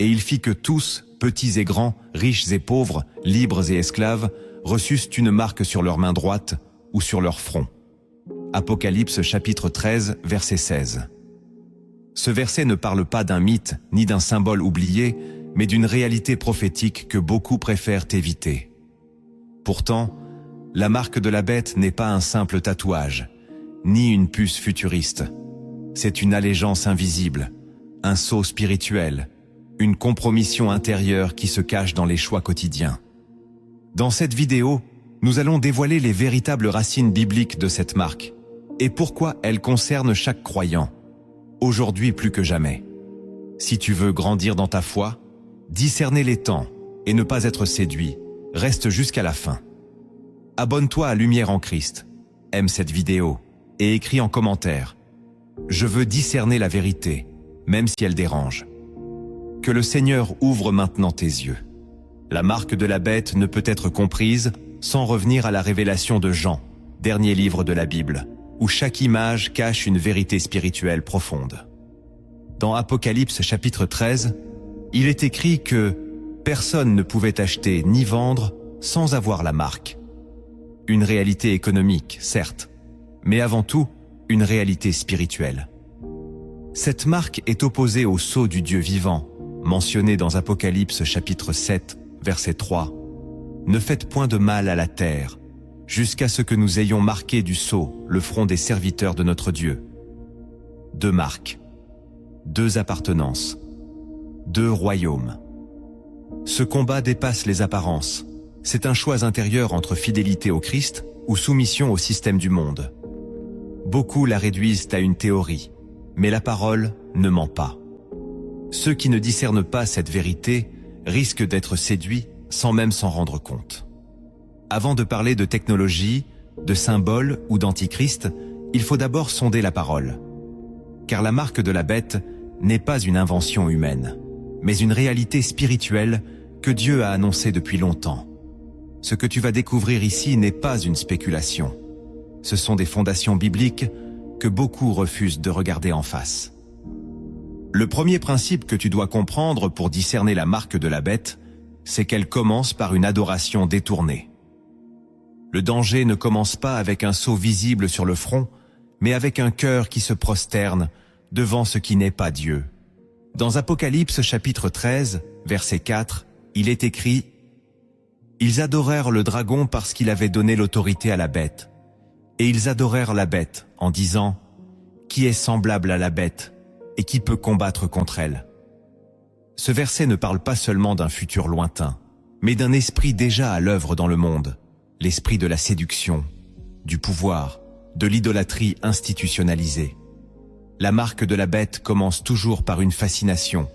Et il fit que tous, petits et grands, riches et pauvres, libres et esclaves, reçussent une marque sur leur main droite ou sur leur front. Apocalypse chapitre 13, verset 16. Ce verset ne parle pas d'un mythe ni d'un symbole oublié, mais d'une réalité prophétique que beaucoup préfèrent éviter. Pourtant, la marque de la bête n'est pas un simple tatouage, ni une puce futuriste. C'est une allégeance invisible, un sceau spirituel, une compromission intérieure qui se cache dans les choix quotidiens. Dans cette vidéo, nous allons dévoiler les véritables racines bibliques de cette marque et pourquoi elle concerne chaque croyant, aujourd'hui plus que jamais. Si tu veux grandir dans ta foi, discerner les temps et ne pas être séduit, reste jusqu'à la fin. Abonne-toi à Lumière en Christ, aime cette vidéo et écris en commentaire « Je veux discerner la vérité, même si elle dérange ». Que le Seigneur ouvre maintenant tes yeux. La marque de la bête ne peut être comprise sans revenir à la révélation de Jean, dernier livre de la Bible, où chaque image cache une vérité spirituelle profonde. Dans Apocalypse chapitre 13, il est écrit que personne ne pouvait acheter ni vendre sans avoir la marque. Une réalité économique, certes, mais avant tout, une réalité spirituelle. Cette marque est opposée au sceau du Dieu vivant, mentionné dans Apocalypse chapitre 7, verset 3. Ne faites point de mal à la terre, jusqu'à ce que nous ayons marqué du sceau le front des serviteurs de notre Dieu. Deux marques, deux appartenances, deux royaumes. Ce combat dépasse les apparences. C'est un choix intérieur entre fidélité au Christ ou soumission au système du monde. Beaucoup la réduisent à une théorie, mais la parole ne ment pas. Ceux qui ne discernent pas cette vérité risquent d'être séduits sans même s'en rendre compte. Avant de parler de technologie, de symboles ou d'antichrist, il faut d'abord sonder la parole. Car la marque de la bête n'est pas une invention humaine, mais une réalité spirituelle que Dieu a annoncée depuis longtemps. Ce que tu vas découvrir ici n'est pas une spéculation. Ce sont des fondations bibliques que beaucoup refusent de regarder en face. Le premier principe que tu dois comprendre pour discerner la marque de la bête, c'est qu'elle commence par une adoration détournée. Le danger ne commence pas avec un sceau visible sur le front, mais avec un cœur qui se prosterne devant ce qui n'est pas Dieu. Dans Apocalypse chapitre 13, verset 4, il est écrit « Ils adorèrent le dragon parce qu'il avait donné l'autorité à la bête. Et ils adorèrent la bête en disant « Qui est semblable à la bête et qui peut combattre contre elle ?» Ce verset ne parle pas seulement d'un futur lointain, mais d'un esprit déjà à l'œuvre dans le monde, l'esprit de la séduction, du pouvoir, de l'idolâtrie institutionnalisée. La marque de la bête commence toujours par une fascination,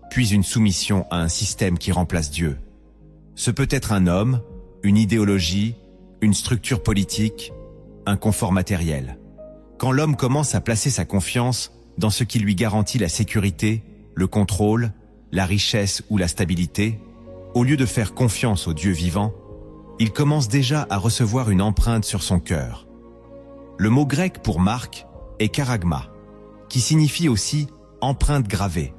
puis une soumission à un système qui remplace Dieu. Ce peut être un homme, une idéologie, une structure politique, un confort matériel. Quand l'homme commence à placer sa confiance dans ce qui lui garantit la sécurité, le contrôle, la richesse ou la stabilité, au lieu de faire confiance au Dieu vivant, il commence déjà à recevoir une empreinte sur son cœur. Le mot grec pour marque est charagma, qui signifie aussi empreinte gravée.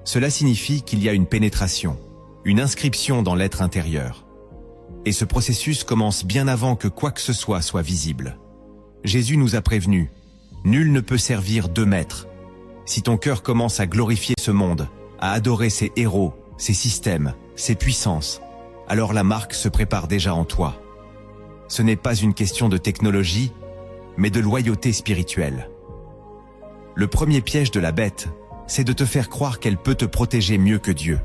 Cela signifie qu'il y a une pénétration, une inscription dans l'être intérieur. Et ce processus commence bien avant que quoi que ce soit visible. Jésus nous a prévenus, nul ne peut servir deux maîtres. Si ton cœur commence à glorifier ce monde, à adorer ses héros, ses systèmes, ses puissances, alors la marque se prépare déjà en toi. Ce n'est pas une question de technologie, mais de loyauté spirituelle. Le premier piège de la bête, c'est de te faire croire qu'elle peut te protéger mieux que Dieu.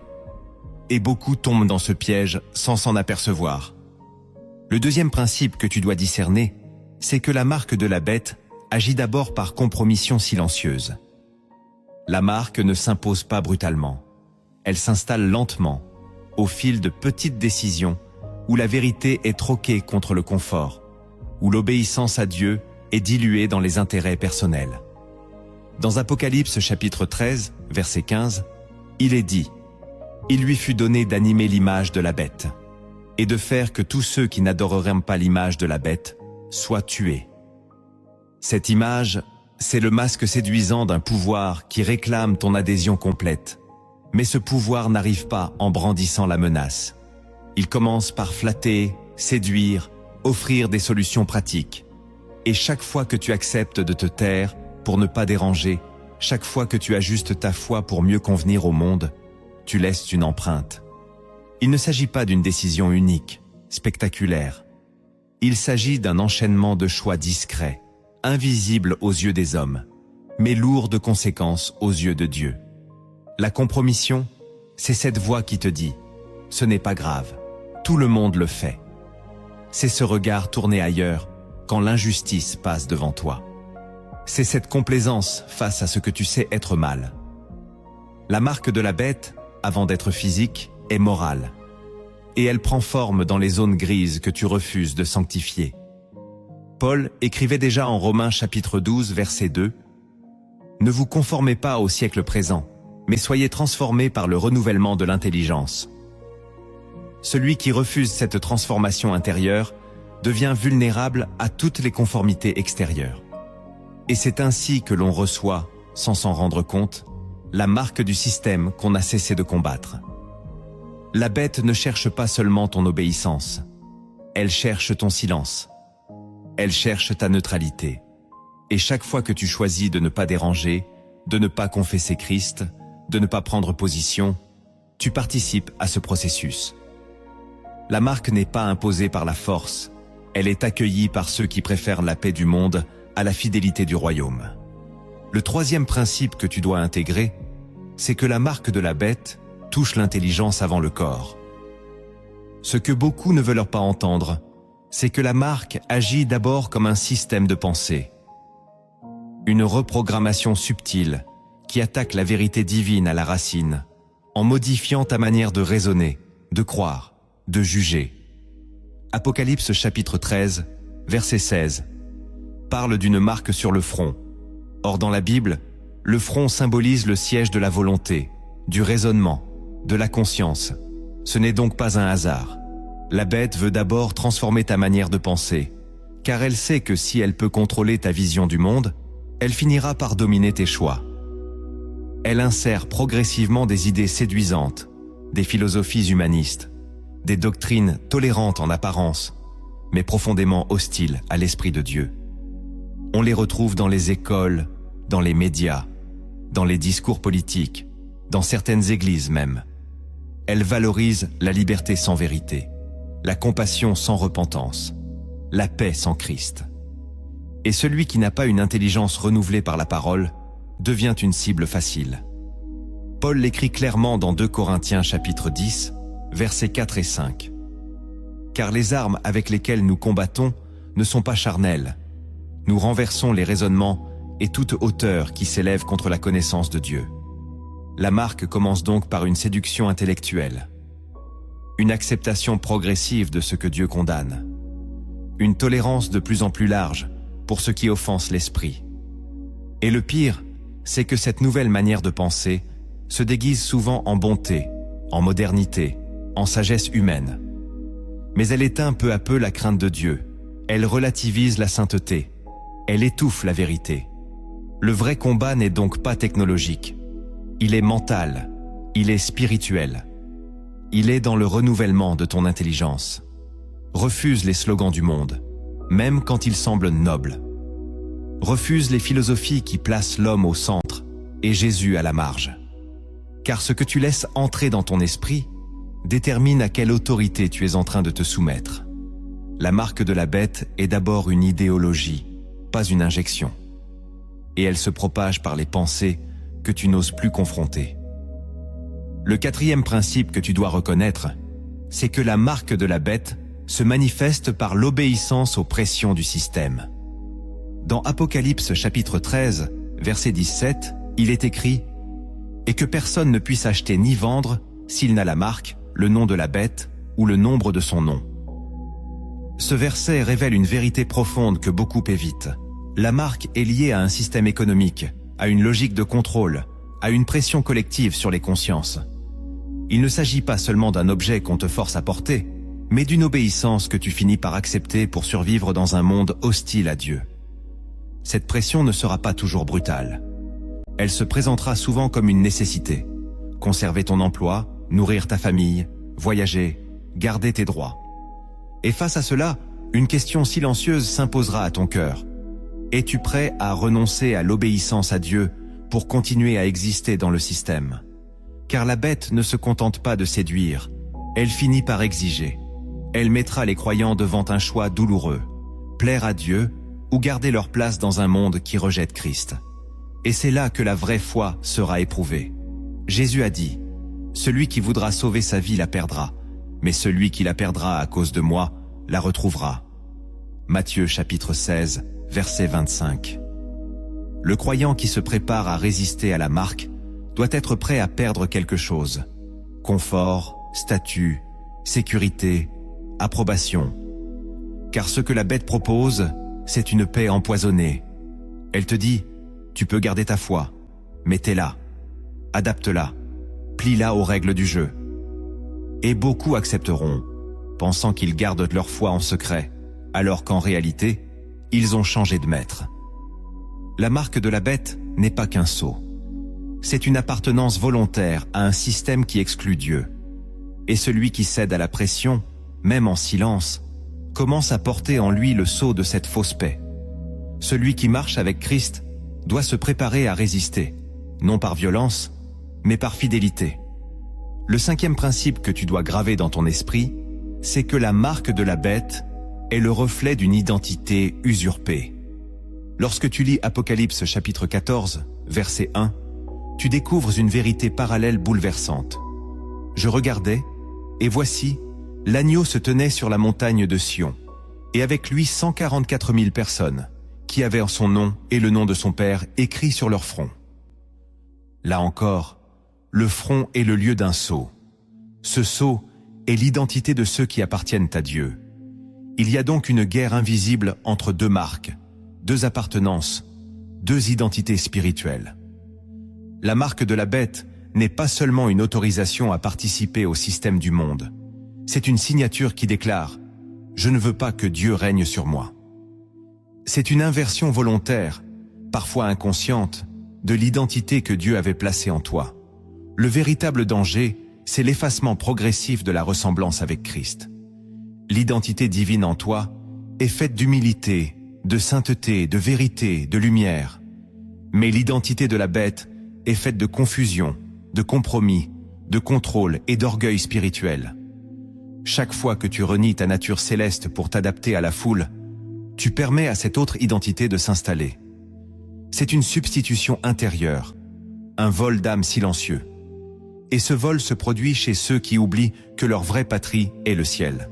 Et beaucoup tombent dans ce piège sans s'en apercevoir. Le deuxième principe que tu dois discerner, c'est que la marque de la bête agit d'abord par compromission silencieuse. La marque ne s'impose pas brutalement. Elle s'installe lentement, au fil de petites décisions où la vérité est troquée contre le confort, où l'obéissance à Dieu est diluée dans les intérêts personnels. Dans Apocalypse chapitre 13, verset 15, il est dit « Il lui fut donné d'animer l'image de la bête, et de faire que tous ceux qui n'adoreraient pas l'image de la bête soient tués. » Cette image, c'est le masque séduisant d'un pouvoir qui réclame ton adhésion complète, Mais ce pouvoir n'arrive pas en brandissant la menace. Il commence par flatter, séduire, offrir des solutions pratiques. Et chaque fois que tu acceptes de te taire pour ne pas déranger, chaque fois que tu ajustes ta foi pour mieux convenir au monde, tu laisses une empreinte. Il ne s'agit pas d'une décision unique, spectaculaire. Il s'agit d'un enchaînement de choix discrets, invisibles aux yeux des hommes, mais lourds de conséquences aux yeux de Dieu. La compromission, c'est cette voix qui te dit « Ce n'est pas grave, tout le monde le fait ». C'est ce regard tourné ailleurs quand l'injustice passe devant toi. C'est cette complaisance face à ce que tu sais être mal. La marque de la bête, avant d'être physique, est morale. Et elle prend forme dans les zones grises que tu refuses de sanctifier. Paul écrivait déjà en Romains chapitre 12, verset 2 « Ne vous conformez pas au siècle présent, mais soyez transformés par le renouvellement de l'intelligence. » Celui qui refuse cette transformation intérieure devient vulnérable à toutes les conformités extérieures. Et c'est ainsi que l'on reçoit, sans s'en rendre compte, la marque du système qu'on a cessé de combattre. La bête ne cherche pas seulement ton obéissance, elle cherche ton silence. Elle cherche ta neutralité. Et chaque fois que tu choisis de ne pas déranger, de ne pas confesser Christ, de ne pas prendre position, tu participes à ce processus. La marque n'est pas imposée par la force, elle est accueillie par ceux qui préfèrent la paix du monde à la fidélité du royaume. Le troisième principe que tu dois intégrer, c'est que la marque de la bête touche l'intelligence avant le corps. Ce que beaucoup ne veulent pas entendre, c'est que la marque agit d'abord comme un système de pensée. Une reprogrammation subtile qui attaque la vérité divine à la racine, en modifiant ta manière de raisonner, de croire, de juger. Apocalypse chapitre 13, verset 16, parle d'une marque sur le front. Or dans la Bible, le front symbolise le siège de la volonté, du raisonnement, de la conscience. Ce n'est donc pas un hasard. La bête veut d'abord transformer ta manière de penser, car elle sait que si elle peut contrôler ta vision du monde, elle finira par dominer tes choix. Elle insère progressivement des idées séduisantes, des philosophies humanistes, des doctrines tolérantes en apparence, mais profondément hostiles à l'Esprit de Dieu. On les retrouve dans les écoles, dans les médias, dans les discours politiques, dans certaines églises même. Elle valorise la liberté sans vérité, la compassion sans repentance, la paix sans Christ. Et celui qui n'a pas une intelligence renouvelée par la parole devient une cible facile. Paul l'écrit clairement dans 2 Corinthiens chapitre 10, versets 4 et 5. Car les armes avec lesquelles nous combattons ne sont pas charnelles. Nous renversons les raisonnements et toute hauteur qui s'élève contre la connaissance de Dieu. La marque commence donc par une séduction intellectuelle, une acceptation progressive de ce que Dieu condamne, une tolérance de plus en plus large pour ce qui offense l'esprit. Et le pire, c'est que cette nouvelle manière de penser se déguise souvent en bonté, en modernité, en sagesse humaine. Mais elle éteint peu à peu la crainte de Dieu, elle relativise la sainteté, elle étouffe la vérité. Le vrai combat n'est donc pas technologique, il est mental, il est spirituel. Il est dans le renouvellement de ton intelligence. Refuse les slogans du monde, même quand ils semblent nobles. Refuse les philosophies qui placent l'homme au centre et Jésus à la marge. Car ce que tu laisses entrer dans ton esprit détermine à quelle autorité tu es en train de te soumettre. La marque de la bête est d'abord une idéologie, pas une injection. Et elle se propage par les pensées que tu n'oses plus confronter. Le quatrième principe que tu dois reconnaître, c'est que la marque de la bête se manifeste par l'obéissance aux pressions du système. Dans Apocalypse chapitre 13, verset 17, il est écrit « Et que personne ne puisse acheter ni vendre s'il n'a la marque, le nom de la bête ou le nombre de son nom. » Ce verset révèle une vérité profonde que beaucoup évitent. La marque est liée à un système économique, à une logique de contrôle, à une pression collective sur les consciences. Il ne s'agit pas seulement d'un objet qu'on te force à porter, mais d'une obéissance que tu finis par accepter pour survivre dans un monde hostile à Dieu. Cette pression ne sera pas toujours brutale. Elle se présentera souvent comme une nécessité, conserver ton emploi, nourrir ta famille, voyager, garder tes droits. Et face à cela, une question silencieuse s'imposera à ton cœur. Es-tu prêt à renoncer à l'obéissance à Dieu pour continuer à exister dans le système? Car la bête ne se contente pas de séduire, elle finit par exiger. Elle mettra les croyants devant un choix douloureux, plaire à Dieu ou garder leur place dans un monde qui rejette Christ. Et c'est là que la vraie foi sera éprouvée. Jésus a dit, « Celui qui voudra sauver sa vie la perdra, mais celui qui la perdra à cause de moi la retrouvera. » Matthieu chapitre 16, verset 25. Le croyant qui se prépare à résister à la marque doit être prêt à perdre quelque chose. Confort, statut, sécurité, approbation. Car ce que la bête propose, c'est une paix empoisonnée. Elle te dit, tu peux garder ta foi, mais tais-la, adapte-la, plie-la aux règles du jeu. Et beaucoup accepteront, pensant qu'ils gardent leur foi en secret, alors qu'en réalité, ils ont changé de maître. La marque de la bête n'est pas qu'un sceau. C'est une appartenance volontaire à un système qui exclut Dieu. Et celui qui cède à la pression, même en silence, commence à porter en lui le sceau de cette fausse paix. Celui qui marche avec Christ doit se préparer à résister, non par violence, mais par fidélité. Le cinquième principe que tu dois graver dans ton esprit, c'est que la marque de la bête est le reflet d'une identité usurpée. Lorsque tu lis Apocalypse chapitre 14, verset 1, tu découvres une vérité parallèle bouleversante. Je regardais, et voici, l'agneau se tenait sur la montagne de Sion, et avec lui 144 000 personnes, qui avaient son nom et le nom de son Père écrits sur leur front. Là encore, le front est le lieu d'un sceau. Ce sceau est l'identité de ceux qui appartiennent à Dieu. Il y a donc une guerre invisible entre deux marques, deux appartenances, deux identités spirituelles. La marque de la bête n'est pas seulement une autorisation à participer au système du monde. C'est une signature qui déclare « Je ne veux pas que Dieu règne sur moi ». C'est une inversion volontaire, parfois inconsciente, de l'identité que Dieu avait placée en toi. Le véritable danger, c'est l'effacement progressif de la ressemblance avec Christ. L'identité divine en toi est faite d'humilité, de sainteté, de vérité, de lumière. Mais l'identité de la bête est faite de confusion, de compromis, de contrôle et d'orgueil spirituel. Chaque fois que tu renies ta nature céleste pour t'adapter à la foule, tu permets à cette autre identité de s'installer. C'est une substitution intérieure, un vol d'âme silencieux. Et ce vol se produit chez ceux qui oublient que leur vraie patrie est le ciel.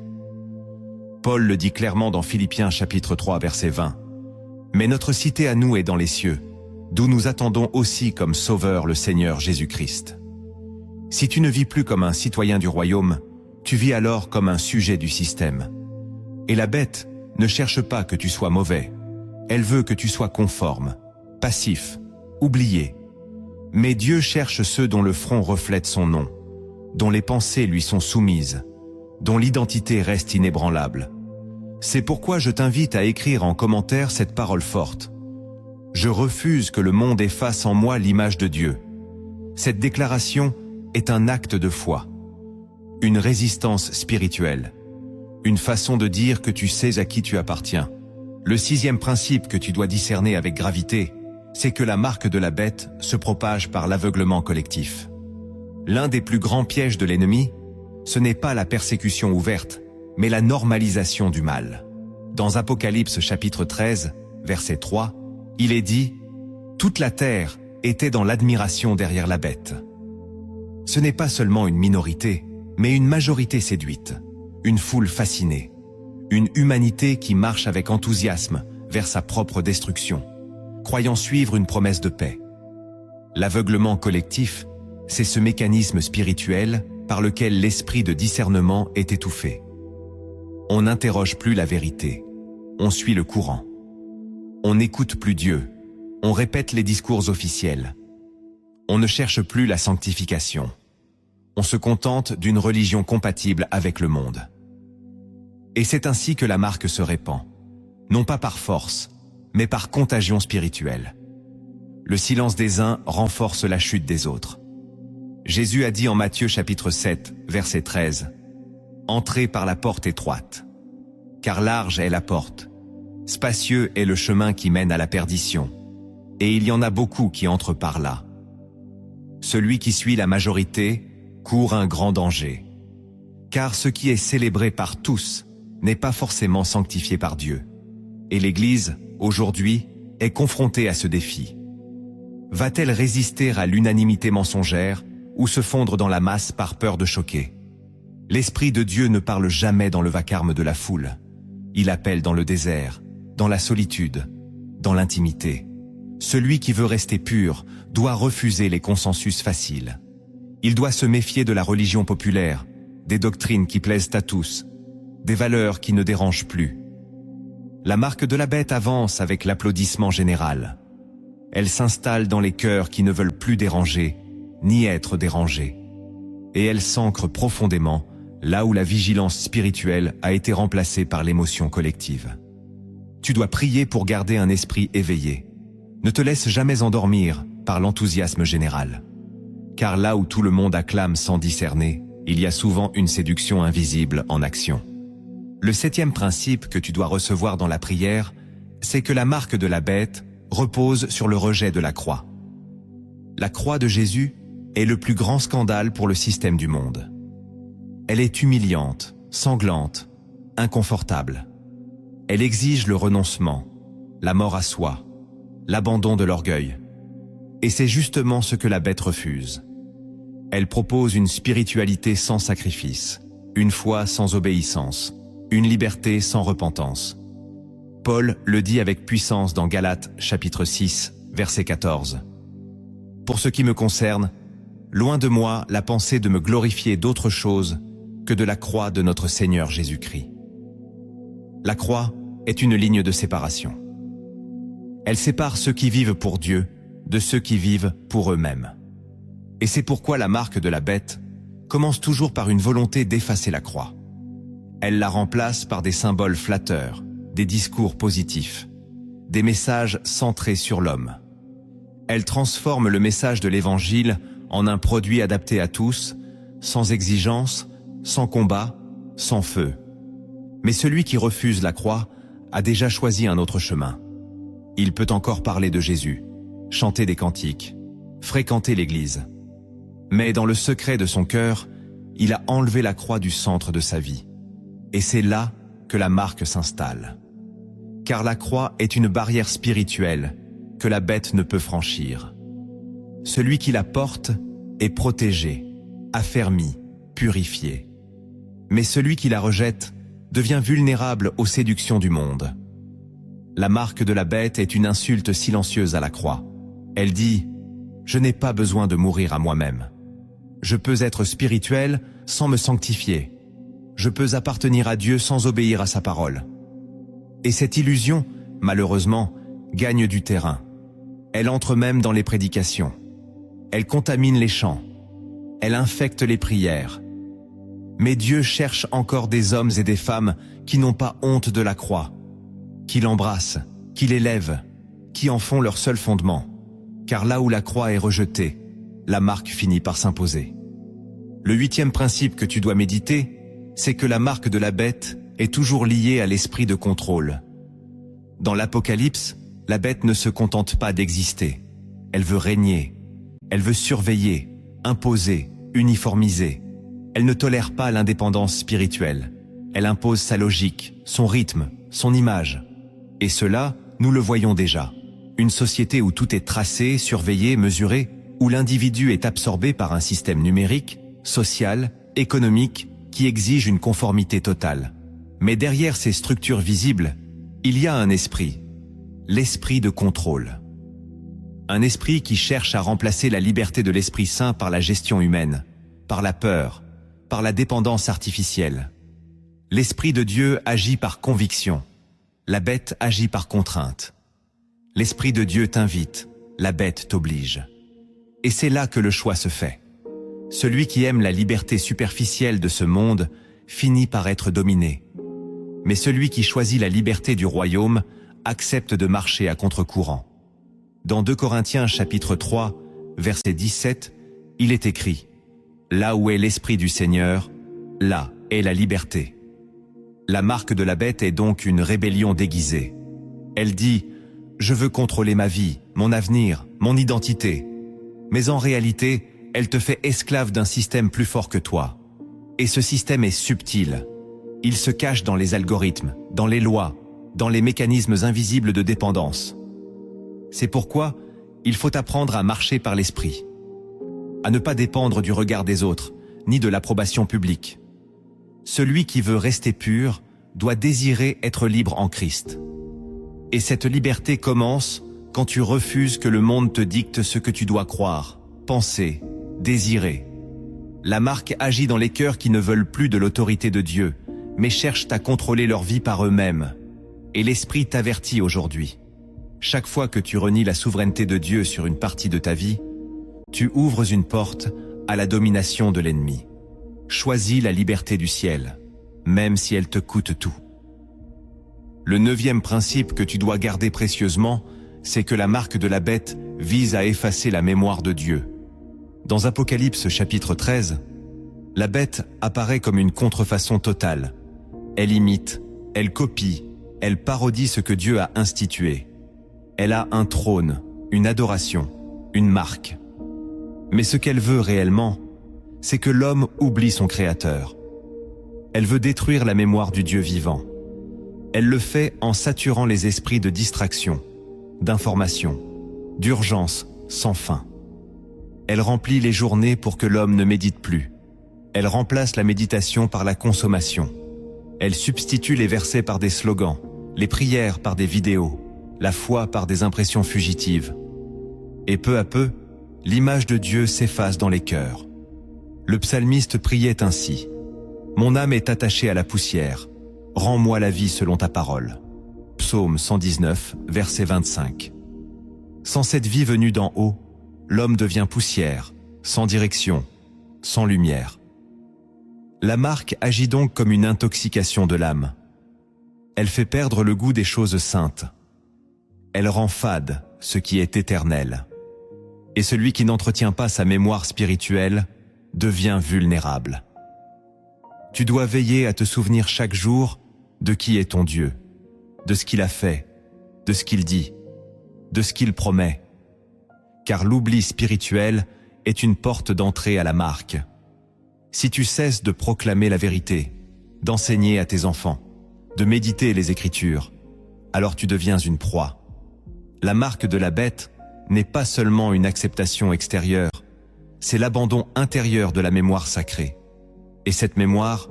Paul le dit clairement dans Philippiens chapitre 3 verset 20. « Mais notre cité à nous est dans les cieux, d'où nous attendons aussi comme sauveur le Seigneur Jésus-Christ. » Si tu ne vis plus comme un citoyen du royaume, tu vis alors comme un sujet du système. Et la bête ne cherche pas que tu sois mauvais, elle veut que tu sois conforme, passif, oublié. Mais Dieu cherche ceux dont le front reflète son nom, dont les pensées lui sont soumises, dont l'identité reste inébranlable. C'est pourquoi je t'invite à écrire en commentaire cette parole forte. Je refuse que le monde efface en moi l'image de Dieu. Cette déclaration est un acte de foi, une résistance spirituelle, une façon de dire que tu sais à qui tu appartiens. Le sixième principe que tu dois discerner avec gravité, c'est que la marque de la bête se propage par l'aveuglement collectif. L'un des plus grands pièges de l'ennemi, ce n'est pas la persécution ouverte, mais la normalisation du mal. Dans Apocalypse chapitre 13, verset 3, il est dit « Toute la terre était dans l'admiration derrière la bête ». Ce n'est pas seulement une minorité, mais une majorité séduite, une foule fascinée, une humanité qui marche avec enthousiasme vers sa propre destruction, croyant suivre une promesse de paix. L'aveuglement collectif, c'est ce mécanisme spirituel par lequel l'esprit de discernement est étouffé. On n'interroge plus la vérité, on suit le courant. On n'écoute plus Dieu, on répète les discours officiels. On ne cherche plus la sanctification. On se contente d'une religion compatible avec le monde. Et c'est ainsi que la marque se répand, non pas par force, mais par contagion spirituelle. Le silence des uns renforce la chute des autres. Jésus a dit en Matthieu chapitre 7, verset 13, « Entrez par la porte étroite, car large est la porte, spacieux est le chemin qui mène à la perdition, et il y en a beaucoup qui entrent par là. Celui qui suit la majorité court un grand danger, car ce qui est célébré par tous n'est pas forcément sanctifié par Dieu. Et l'Église, aujourd'hui, est confrontée à ce défi. Va-t-elle résister à l'unanimité mensongère ou se fondre dans la masse par peur de choquer? L'Esprit de Dieu ne parle jamais dans le vacarme de la foule. Il appelle dans le désert, dans la solitude, dans l'intimité. Celui qui veut rester pur doit refuser les consensus faciles. Il doit se méfier de la religion populaire, des doctrines qui plaisent à tous, des valeurs qui ne dérangent plus. La marque de la bête avance avec l'applaudissement général. Elle s'installe dans les cœurs qui ne veulent plus déranger, ni être dérangés. Et elle s'ancre profondément là où la vigilance spirituelle a été remplacée par l'émotion collective. Tu dois prier pour garder un esprit éveillé. Ne te laisse jamais endormir par l'enthousiasme général. Car là où tout le monde acclame sans discerner, il y a souvent une séduction invisible en action. Le 7e principe que tu dois recevoir dans la prière, c'est que la marque de la bête repose sur le rejet de la croix. La croix de Jésus est le plus grand scandale pour le système du monde. Elle est humiliante, sanglante, inconfortable. Elle exige le renoncement, la mort à soi, l'abandon de l'orgueil. Et c'est justement ce que la bête refuse. Elle propose une spiritualité sans sacrifice, une foi sans obéissance, une liberté sans repentance. Paul le dit avec puissance dans Galates chapitre 6, verset 14. Pour ce qui me concerne, loin de moi la pensée de me glorifier d'autre chose que de la croix de notre Seigneur Jésus-Christ. La croix est une ligne de séparation. Elle sépare ceux qui vivent pour Dieu de ceux qui vivent pour eux-mêmes. Et c'est pourquoi la marque de la bête commence toujours par une volonté d'effacer la croix. Elle la remplace par des symboles flatteurs, des discours positifs, des messages centrés sur l'homme. Elle transforme le message de l'Évangile en un produit adapté à tous, sans exigence, sans combat, sans feu. Mais celui qui refuse la croix a déjà choisi un autre chemin. Il peut encore parler de Jésus, chanter des cantiques, fréquenter l'Église. Mais dans le secret de son cœur, il a enlevé la croix du centre de sa vie. Et c'est là que la marque s'installe. Car la croix est une barrière spirituelle que la bête ne peut franchir. Celui qui la porte est protégé, affermi, purifié. Mais celui qui la rejette devient vulnérable aux séductions du monde. La marque de la bête est une insulte silencieuse à la croix. Elle dit « Je n'ai pas besoin de mourir à moi-même. Je peux être spirituel sans me sanctifier. Je peux appartenir à Dieu sans obéir à sa parole. » Et cette illusion, malheureusement, gagne du terrain. Elle entre même dans les prédications. Elle contamine les chants. Elle infecte les prières. Mais Dieu cherche encore des hommes et des femmes qui n'ont pas honte de la croix, qui l'embrassent, qui l'élèvent, qui en font leur seul fondement. Car là où la croix est rejetée, la marque finit par s'imposer. Le 8e principe que tu dois méditer, c'est que la marque de la bête est toujours liée à l'esprit de contrôle. Dans l'Apocalypse, la bête ne se contente pas d'exister. Elle veut régner. Elle veut surveiller, imposer, uniformiser. Elle ne tolère pas l'indépendance spirituelle. Elle impose sa logique, son rythme, son image. Et cela, nous le voyons déjà. Une société où tout est tracé, surveillé, mesuré, où l'individu est absorbé par un système numérique, social, économique, qui exige une conformité totale. Mais derrière ces structures visibles, il y a un esprit, l'esprit de contrôle. Un esprit qui cherche à remplacer la liberté de l'Esprit Saint par la gestion humaine, par la peur, par la dépendance artificielle. L'Esprit de Dieu agit par conviction, la bête agit par contrainte. L'Esprit de Dieu t'invite, la bête t'oblige. Et c'est là que le choix se fait. Celui qui aime la liberté superficielle de ce monde finit par être dominé. Mais celui qui choisit la liberté du royaume accepte de marcher à contre-courant. Dans 2 Corinthiens chapitre 3, verset 17, il est écrit Là où est l'Esprit du Seigneur, là est la liberté. La marque de la bête est donc une rébellion déguisée. Elle dit « Je veux contrôler ma vie, mon avenir, mon identité ». Mais en réalité, elle te fait esclave d'un système plus fort que toi. Et ce système est subtil. Il se cache dans les algorithmes, dans les lois, dans les mécanismes invisibles de dépendance. C'est pourquoi il faut apprendre à marcher par l'esprit, à ne pas dépendre du regard des autres, ni de l'approbation publique. Celui qui veut rester pur doit désirer être libre en Christ. Et cette liberté commence quand tu refuses que le monde te dicte ce que tu dois croire, penser, désirer. La marque agit dans les cœurs qui ne veulent plus de l'autorité de Dieu, mais cherchent à contrôler leur vie par eux-mêmes. Et l'Esprit t'avertit aujourd'hui. Chaque fois que tu renies la souveraineté de Dieu sur une partie de ta vie, tu ouvres une porte à la domination de l'ennemi. Choisis la liberté du ciel, même si elle te coûte tout. Le 9e principe que tu dois garder précieusement, c'est que la marque de la bête vise à effacer la mémoire de Dieu. Dans Apocalypse chapitre 13, la bête apparaît comme une contrefaçon totale. Elle imite, elle copie, elle parodie ce que Dieu a institué. Elle a un trône, une adoration, une marque. Mais ce qu'elle veut réellement, c'est que l'homme oublie son Créateur. Elle veut détruire la mémoire du Dieu vivant. Elle le fait en saturant les esprits de distraction, d'information, d'urgence sans fin. Elle remplit les journées pour que l'homme ne médite plus. Elle remplace la méditation par la consommation. Elle substitue les versets par des slogans, les prières par des vidéos, la foi par des impressions fugitives. Et peu à peu, l'image de Dieu s'efface dans les cœurs. Le psalmiste priait ainsi : « Mon âme est attachée à la poussière. Rends-moi la vie selon ta parole. » Psaume 119, verset 25. Sans cette vie venue d'en haut, l'homme devient poussière, sans direction, sans lumière. La marque agit donc comme une intoxication de l'âme. Elle fait perdre le goût des choses saintes. Elle rend fade ce qui est éternel. Et celui qui n'entretient pas sa mémoire spirituelle devient vulnérable. Tu dois veiller à te souvenir chaque jour de qui est ton Dieu, de ce qu'il a fait, de ce qu'il dit, de ce qu'il promet. Car l'oubli spirituel est une porte d'entrée à la marque. Si tu cesses de proclamer la vérité, d'enseigner à tes enfants, de méditer les Écritures, alors tu deviens une proie. La marque de la bête n'est pas seulement une acceptation extérieure, c'est l'abandon intérieur de la mémoire sacrée. Et cette mémoire,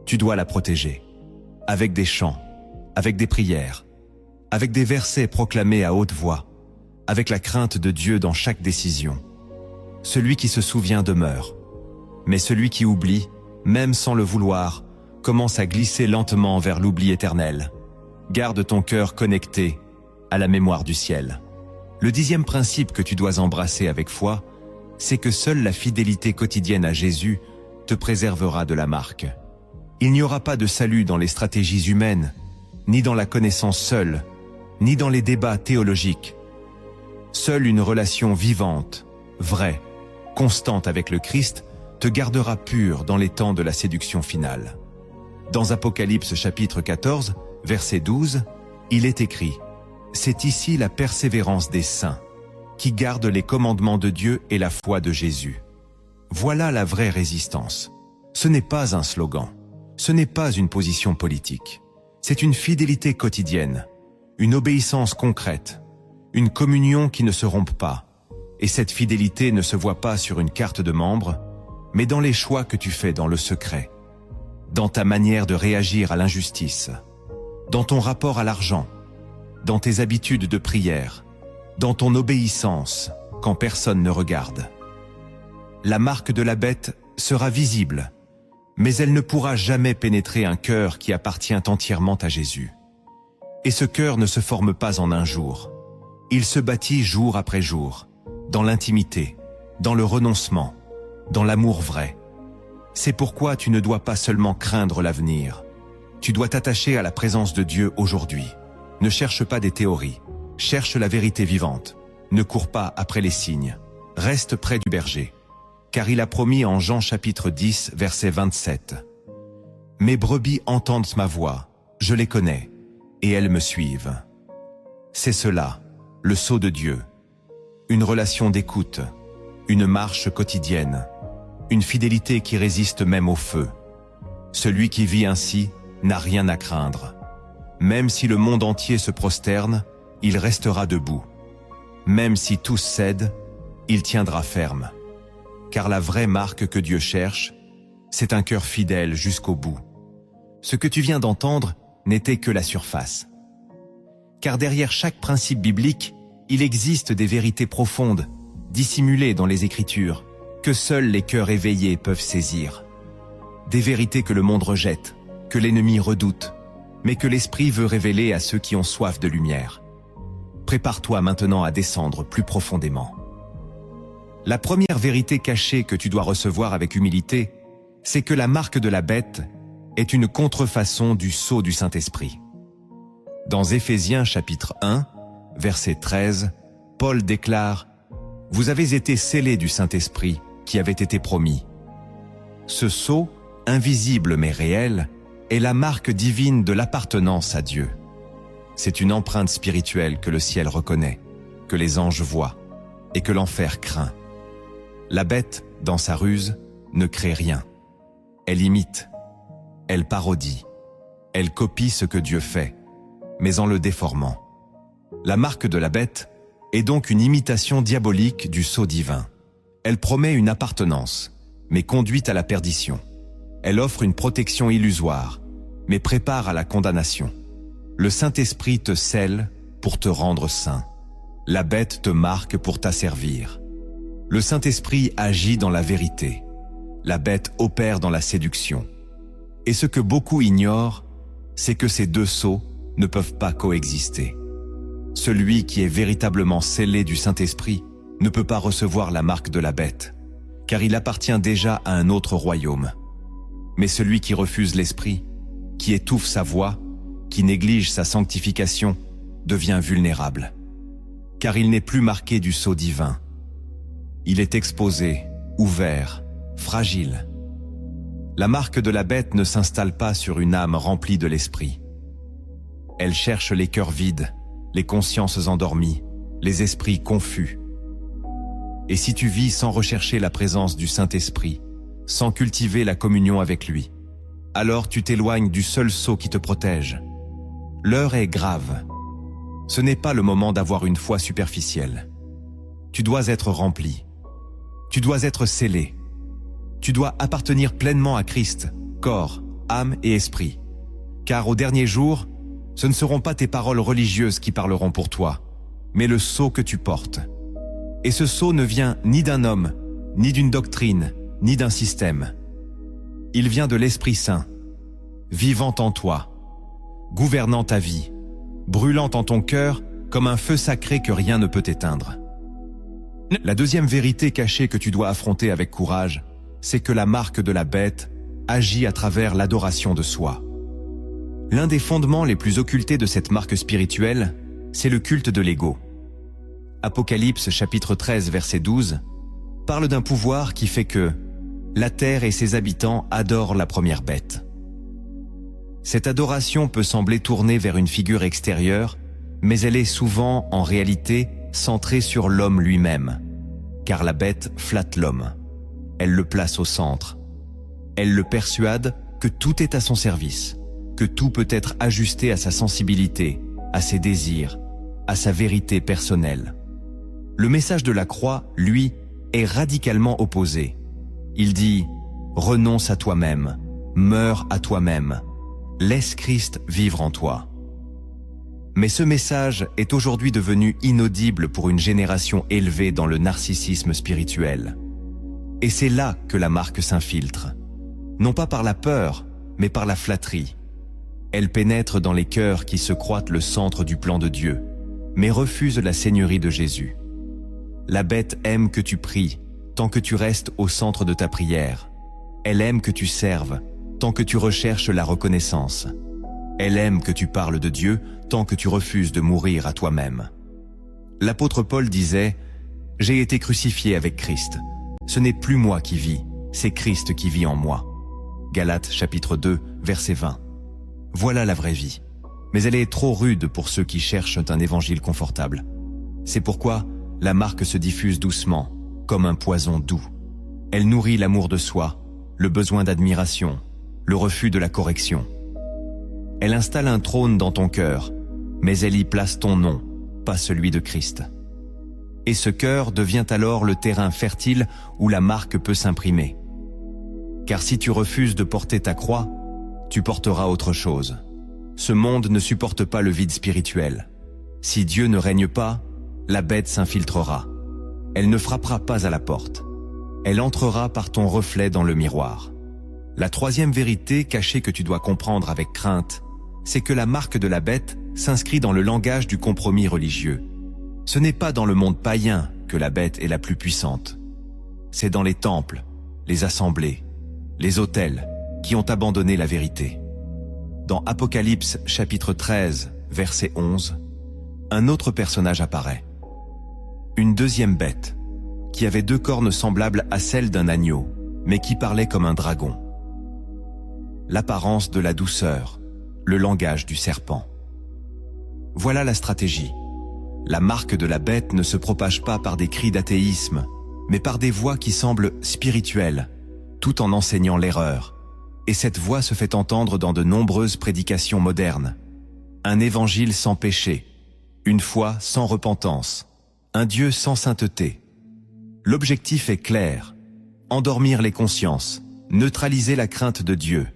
tu dois la protéger. Avec des chants, avec des prières, avec des versets proclamés à haute voix, avec la crainte de Dieu dans chaque décision. Celui qui se souvient demeure. Mais celui qui oublie, même sans le vouloir, commence à glisser lentement vers l'oubli éternel. Garde ton cœur connecté à la mémoire du ciel. Le 10e principe que tu dois embrasser avec foi, c'est que seule la fidélité quotidienne à Jésus te préservera de la marque. Il n'y aura pas de salut dans les stratégies humaines, ni dans la connaissance seule, ni dans les débats théologiques. Seule une relation vivante, vraie, constante avec le Christ te gardera pur dans les temps de la séduction finale. Dans Apocalypse chapitre 14, verset 12, il est écrit « C'est ici la persévérance des saints, qui gardent les commandements de Dieu et la foi de Jésus. » Voilà la vraie résistance. Ce n'est pas un slogan, ce n'est pas une position politique. C'est une fidélité quotidienne, une obéissance concrète, une communion qui ne se rompt pas. Et cette fidélité ne se voit pas sur une carte de membre, mais dans les choix que tu fais dans le secret, dans ta manière de réagir à l'injustice, dans ton rapport à l'argent, dans tes habitudes de prière, dans ton obéissance quand personne ne regarde. La marque de la bête sera visible, mais elle ne pourra jamais pénétrer un cœur qui appartient entièrement à Jésus. Et ce cœur ne se forme pas en un jour. Il se bâtit jour après jour, dans l'intimité, dans le renoncement, dans l'amour vrai. C'est pourquoi tu ne dois pas seulement craindre l'avenir. Tu dois t'attacher à la présence de Dieu aujourd'hui. Ne cherche pas des théories, cherche la vérité vivante. Ne cours pas après les signes. Reste près du berger. car il a promis en Jean chapitre 10, verset 27. « Mes brebis entendent ma voix, je les connais, et elles me suivent. » C'est cela, le sceau de Dieu. Une relation d'écoute, une marche quotidienne, une fidélité qui résiste même au feu. Celui qui vit ainsi n'a rien à craindre. Même si le monde entier se prosterne, il restera debout. Même si tous cèdent, il tiendra ferme. Car la vraie marque que Dieu cherche, c'est un cœur fidèle jusqu'au bout. Ce que tu viens d'entendre n'était que la surface. Car derrière chaque principe biblique, il existe des vérités profondes, dissimulées dans les Écritures, que seuls les cœurs éveillés peuvent saisir. Des vérités que le monde rejette, que l'ennemi redoute, mais que l'Esprit veut révéler à ceux qui ont soif de lumière. Prépare-toi maintenant à descendre plus profondément. La première vérité cachée que tu dois recevoir avec humilité, c'est que la marque de la bête est une contrefaçon du sceau du Saint-Esprit. Dans Éphésiens chapitre 1, verset 13, Paul déclare « Vous avez été scellés du Saint-Esprit qui avait été promis. » Ce sceau, invisible mais réel, est la marque divine de l'appartenance à Dieu. C'est une empreinte spirituelle que le ciel reconnaît, que les anges voient et que l'enfer craint. La bête, dans sa ruse, ne crée rien. Elle imite, elle parodie, elle copie ce que Dieu fait, mais en le déformant. La marque de la bête est donc une imitation diabolique du sceau divin. Elle promet une appartenance, mais conduit à la perdition. Elle offre une protection illusoire, mais prépare à la condamnation. Le Saint-Esprit te scelle pour te rendre saint. La bête te marque pour t'asservir. Le Saint-Esprit agit dans la vérité. La bête opère dans la séduction. Et ce que beaucoup ignorent, c'est que ces deux sceaux ne peuvent pas coexister. Celui qui est véritablement scellé du Saint-Esprit ne peut pas recevoir la marque de la bête, car il appartient déjà à un autre royaume. Mais celui qui refuse l'Esprit, qui étouffe sa voix, qui néglige sa sanctification, devient vulnérable. Car il n'est plus marqué du sceau divin. Il est exposé, ouvert, fragile. La marque de la bête ne s'installe pas sur une âme remplie de l'Esprit. Elle cherche les cœurs vides, les consciences endormies, les esprits confus. Et si tu vis sans rechercher la présence du Saint-Esprit, sans cultiver la communion avec lui, alors tu t'éloignes du seul sceau qui te protège. L'heure est grave. Ce n'est pas le moment d'avoir une foi superficielle. Tu dois être rempli. Tu dois être scellé. Tu dois appartenir pleinement à Christ, corps, âme et esprit. Car au dernier jour, ce ne seront pas tes paroles religieuses qui parleront pour toi, mais le sceau que tu portes. Et ce sceau ne vient ni d'un homme, ni d'une doctrine, ni d'un système. Il vient de l'Esprit Saint, vivant en toi, gouvernant ta vie, brûlant en ton cœur comme un feu sacré que rien ne peut éteindre. La deuxième vérité cachée que tu dois affronter avec courage, c'est que la marque de la bête agit à travers l'adoration de soi. L'un des fondements les plus occultés de cette marque spirituelle, c'est le culte de l'ego. Apocalypse chapitre 13 verset 12 parle d'un pouvoir qui fait que la terre et ses habitants adorent la première bête. Cette adoration peut sembler tournée vers une figure extérieure, mais elle est souvent, en réalité, centrée sur l'homme lui-même, car la bête flatte l'homme. Elle le place au centre. Elle le persuade que tout est à son service, que tout peut être ajusté à sa sensibilité, à ses désirs, à sa vérité personnelle. Le message de la croix, lui, est radicalement opposé. Il dit « Renonce à toi-même, meurs à toi-même, laisse Christ vivre en toi ». Mais ce message est aujourd'hui devenu inaudible pour une génération élevée dans le narcissisme spirituel. Et c'est là que la marque s'infiltre. Non pas par la peur, mais par la flatterie. Elle pénètre dans les cœurs qui se croient le centre du plan de Dieu, mais refusent la seigneurie de Jésus. La bête aime que tu pries, tant que tu restes au centre de ta prière. Elle aime que tu serves, tant que tu recherches la reconnaissance. Elle aime que tu parles de Dieu, tant que tu refuses de mourir à toi-même. L'apôtre Paul disait « J'ai été crucifié avec Christ. Ce n'est plus moi qui vis, c'est Christ qui vit en moi. Galates chapitre 2, verset 20. Voilà la vraie vie. Mais elle est trop rude pour ceux qui cherchent un évangile confortable. C'est pourquoi la marque se diffuse doucement, comme un poison doux. Elle nourrit l'amour de soi, le besoin d'admiration, le refus de la correction. Elle installe un trône dans ton cœur, mais elle y place ton nom, pas celui de Christ. Et ce cœur devient alors le terrain fertile où la marque peut s'imprimer. Car si tu refuses de porter ta croix, tu porteras autre chose. Ce monde ne supporte pas le vide spirituel. Si Dieu ne règne pas, la bête s'infiltrera. Elle ne frappera pas à la porte. Elle entrera par ton reflet dans le miroir. La troisième vérité cachée que tu dois comprendre avec crainte, c'est que la marque de la bête s'inscrit dans le langage du compromis religieux. Ce n'est pas dans le monde païen que la bête est la plus puissante. C'est dans les temples, les assemblées, les autels qui ont abandonné la vérité. Dans Apocalypse chapitre 13, verset 11, un autre personnage apparaît. Une deuxième bête, qui avait 2 cornes semblables à celles d'un agneau, mais qui parlait comme un dragon. L'apparence de la douceur, le langage du serpent. Voilà la stratégie. La marque de la bête ne se propage pas par des cris d'athéisme, mais par des voix qui semblent spirituelles, tout en enseignant l'erreur. Et cette voix se fait entendre dans de nombreuses prédications modernes. Un évangile sans péché, une foi sans repentance, un Dieu sans sainteté. L'objectif est clair, endormir les consciences, neutraliser la crainte de Dieu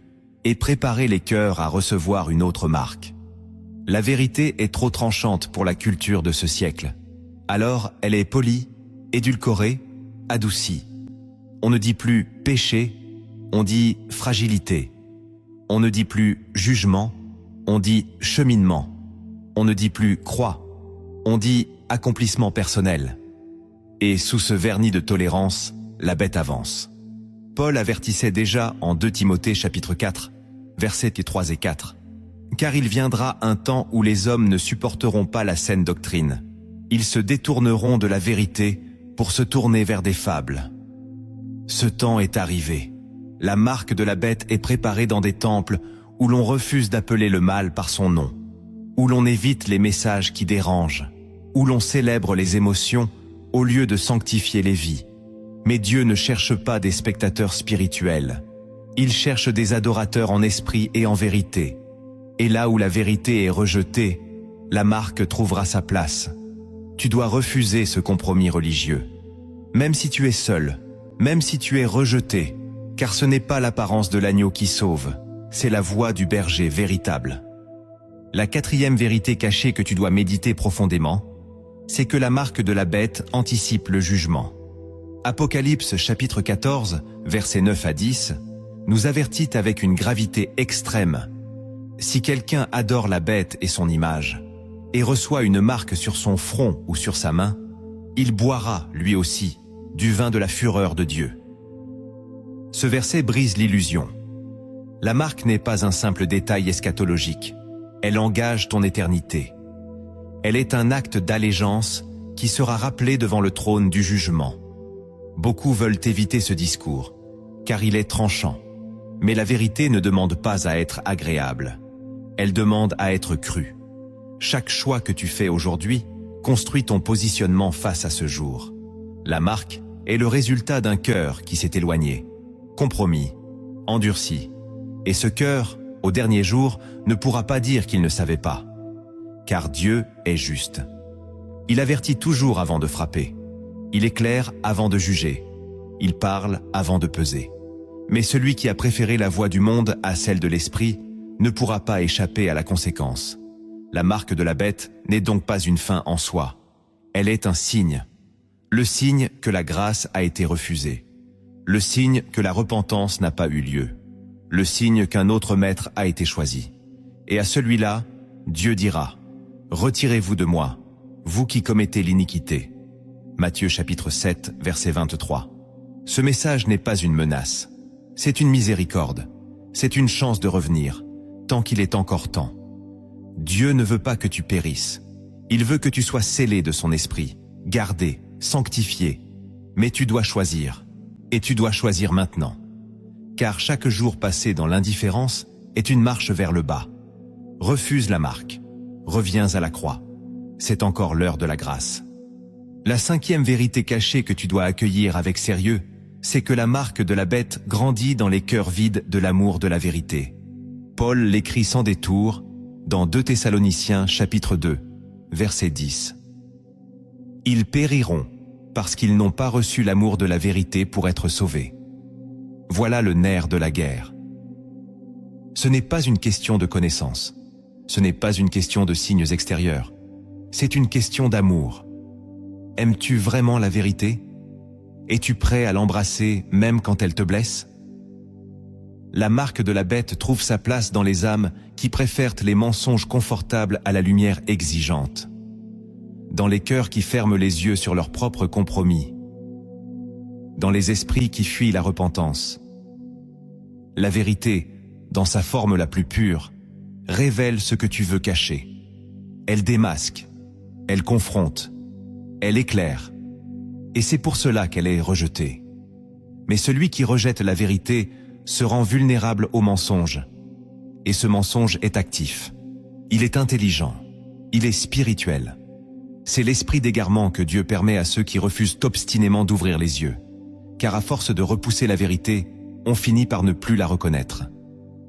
et préparer les cœurs à recevoir une autre marque. La vérité est trop tranchante pour la culture de ce siècle. Alors elle est polie, édulcorée, adoucie. On ne dit plus péché, on dit fragilité. On ne dit plus jugement, on dit cheminement. On ne dit plus croix, on dit accomplissement personnel. Et sous ce vernis de tolérance, la bête avance. Paul avertissait déjà en 2 Timothée chapitre 4, versets 3 et 4. Car il viendra un temps où les hommes ne supporteront pas la saine doctrine. Ils se détourneront de la vérité pour se tourner vers des fables. Ce temps est arrivé. La marque de la bête est préparée dans des temples où l'on refuse d'appeler le mal par son nom, où l'on évite les messages qui dérangent, où l'on célèbre les émotions au lieu de sanctifier les vies. Mais Dieu ne cherche pas des spectateurs spirituels. Il cherche des adorateurs en esprit et en vérité. Et là où la vérité est rejetée, la marque trouvera sa place. Tu dois refuser ce compromis religieux. Même si tu es seul, même si tu es rejeté, car ce n'est pas l'apparence de l'agneau qui sauve, c'est la voix du berger véritable. La 4e vérité cachée que tu dois méditer profondément, c'est que la marque de la bête anticipe le jugement. Apocalypse chapitre 14, versets 9 à 10, nous avertit avec une gravité extrême. Si quelqu'un adore la bête et son image, et reçoit une marque sur son front ou sur sa main, il boira, lui aussi, du vin de la fureur de Dieu. Ce verset brise l'illusion. La marque n'est pas un simple détail eschatologique, elle engage ton éternité. Elle est un acte d'allégeance qui sera rappelé devant le trône du jugement. Beaucoup veulent éviter ce discours, car il est tranchant. Mais la vérité ne demande pas à être agréable. Elle demande à être crue. Chaque choix que tu fais aujourd'hui construit ton positionnement face à ce jour. La marque est le résultat d'un cœur qui s'est éloigné, compromis, endurci. Et ce cœur, au dernier jour, ne pourra pas dire qu'il ne savait pas. Car Dieu est juste. Il avertit toujours avant de frapper. Il éclaire avant de juger. Il parle avant de peser. Mais celui qui a préféré la voie du monde à celle de l'esprit ne pourra pas échapper à la conséquence. La marque de la bête n'est donc pas une fin en soi. Elle est un signe. Le signe que la grâce a été refusée. Le signe que la repentance n'a pas eu lieu. Le signe qu'un autre maître a été choisi. Et à celui-là, Dieu dira, « Retirez-vous de moi, vous qui commettez l'iniquité. » Matthieu chapitre 7, verset 23. Ce message n'est pas une menace. C'est une miséricorde. C'est une chance de revenir, tant qu'il est encore temps. Dieu ne veut pas que tu périsses. Il veut que tu sois scellé de son esprit, gardé, sanctifié. Mais tu dois choisir. Et tu dois choisir maintenant. Car chaque jour passé dans l'indifférence est une marche vers le bas. Refuse la marque. Reviens à la croix. C'est encore l'heure de la grâce. La cinquième vérité cachée que tu dois accueillir avec sérieux, c'est que la marque de la bête grandit dans les cœurs vides de l'amour de la vérité. Paul l'écrit sans détour dans 2 Thessaloniciens chapitre 2, verset 10. Ils périront parce qu'ils n'ont pas reçu l'amour de la vérité pour être sauvés. Voilà le nerf de la guerre. Ce n'est pas une question de connaissance. Ce n'est pas une question de signes extérieurs. C'est une question d'amour. Aimes-tu vraiment la vérité? Es-tu prêt à l'embrasser même quand elle te blesse? La marque de la bête trouve sa place dans les âmes qui préfèrent les mensonges confortables à la lumière exigeante. Dans les cœurs qui ferment les yeux sur leurs propres compromis. Dans les esprits qui fuient la repentance. La vérité, dans sa forme la plus pure, révèle ce que tu veux cacher. Elle démasque, elle confronte, elle éclaire. Et c'est pour cela qu'elle est rejetée. Mais celui qui rejette la vérité se rend vulnérable au mensonge. Et ce mensonge est actif. Il est intelligent. Il est spirituel. C'est l'esprit d'égarement que Dieu permet à ceux qui refusent obstinément d'ouvrir les yeux. Car à force de repousser la vérité, on finit par ne plus la reconnaître.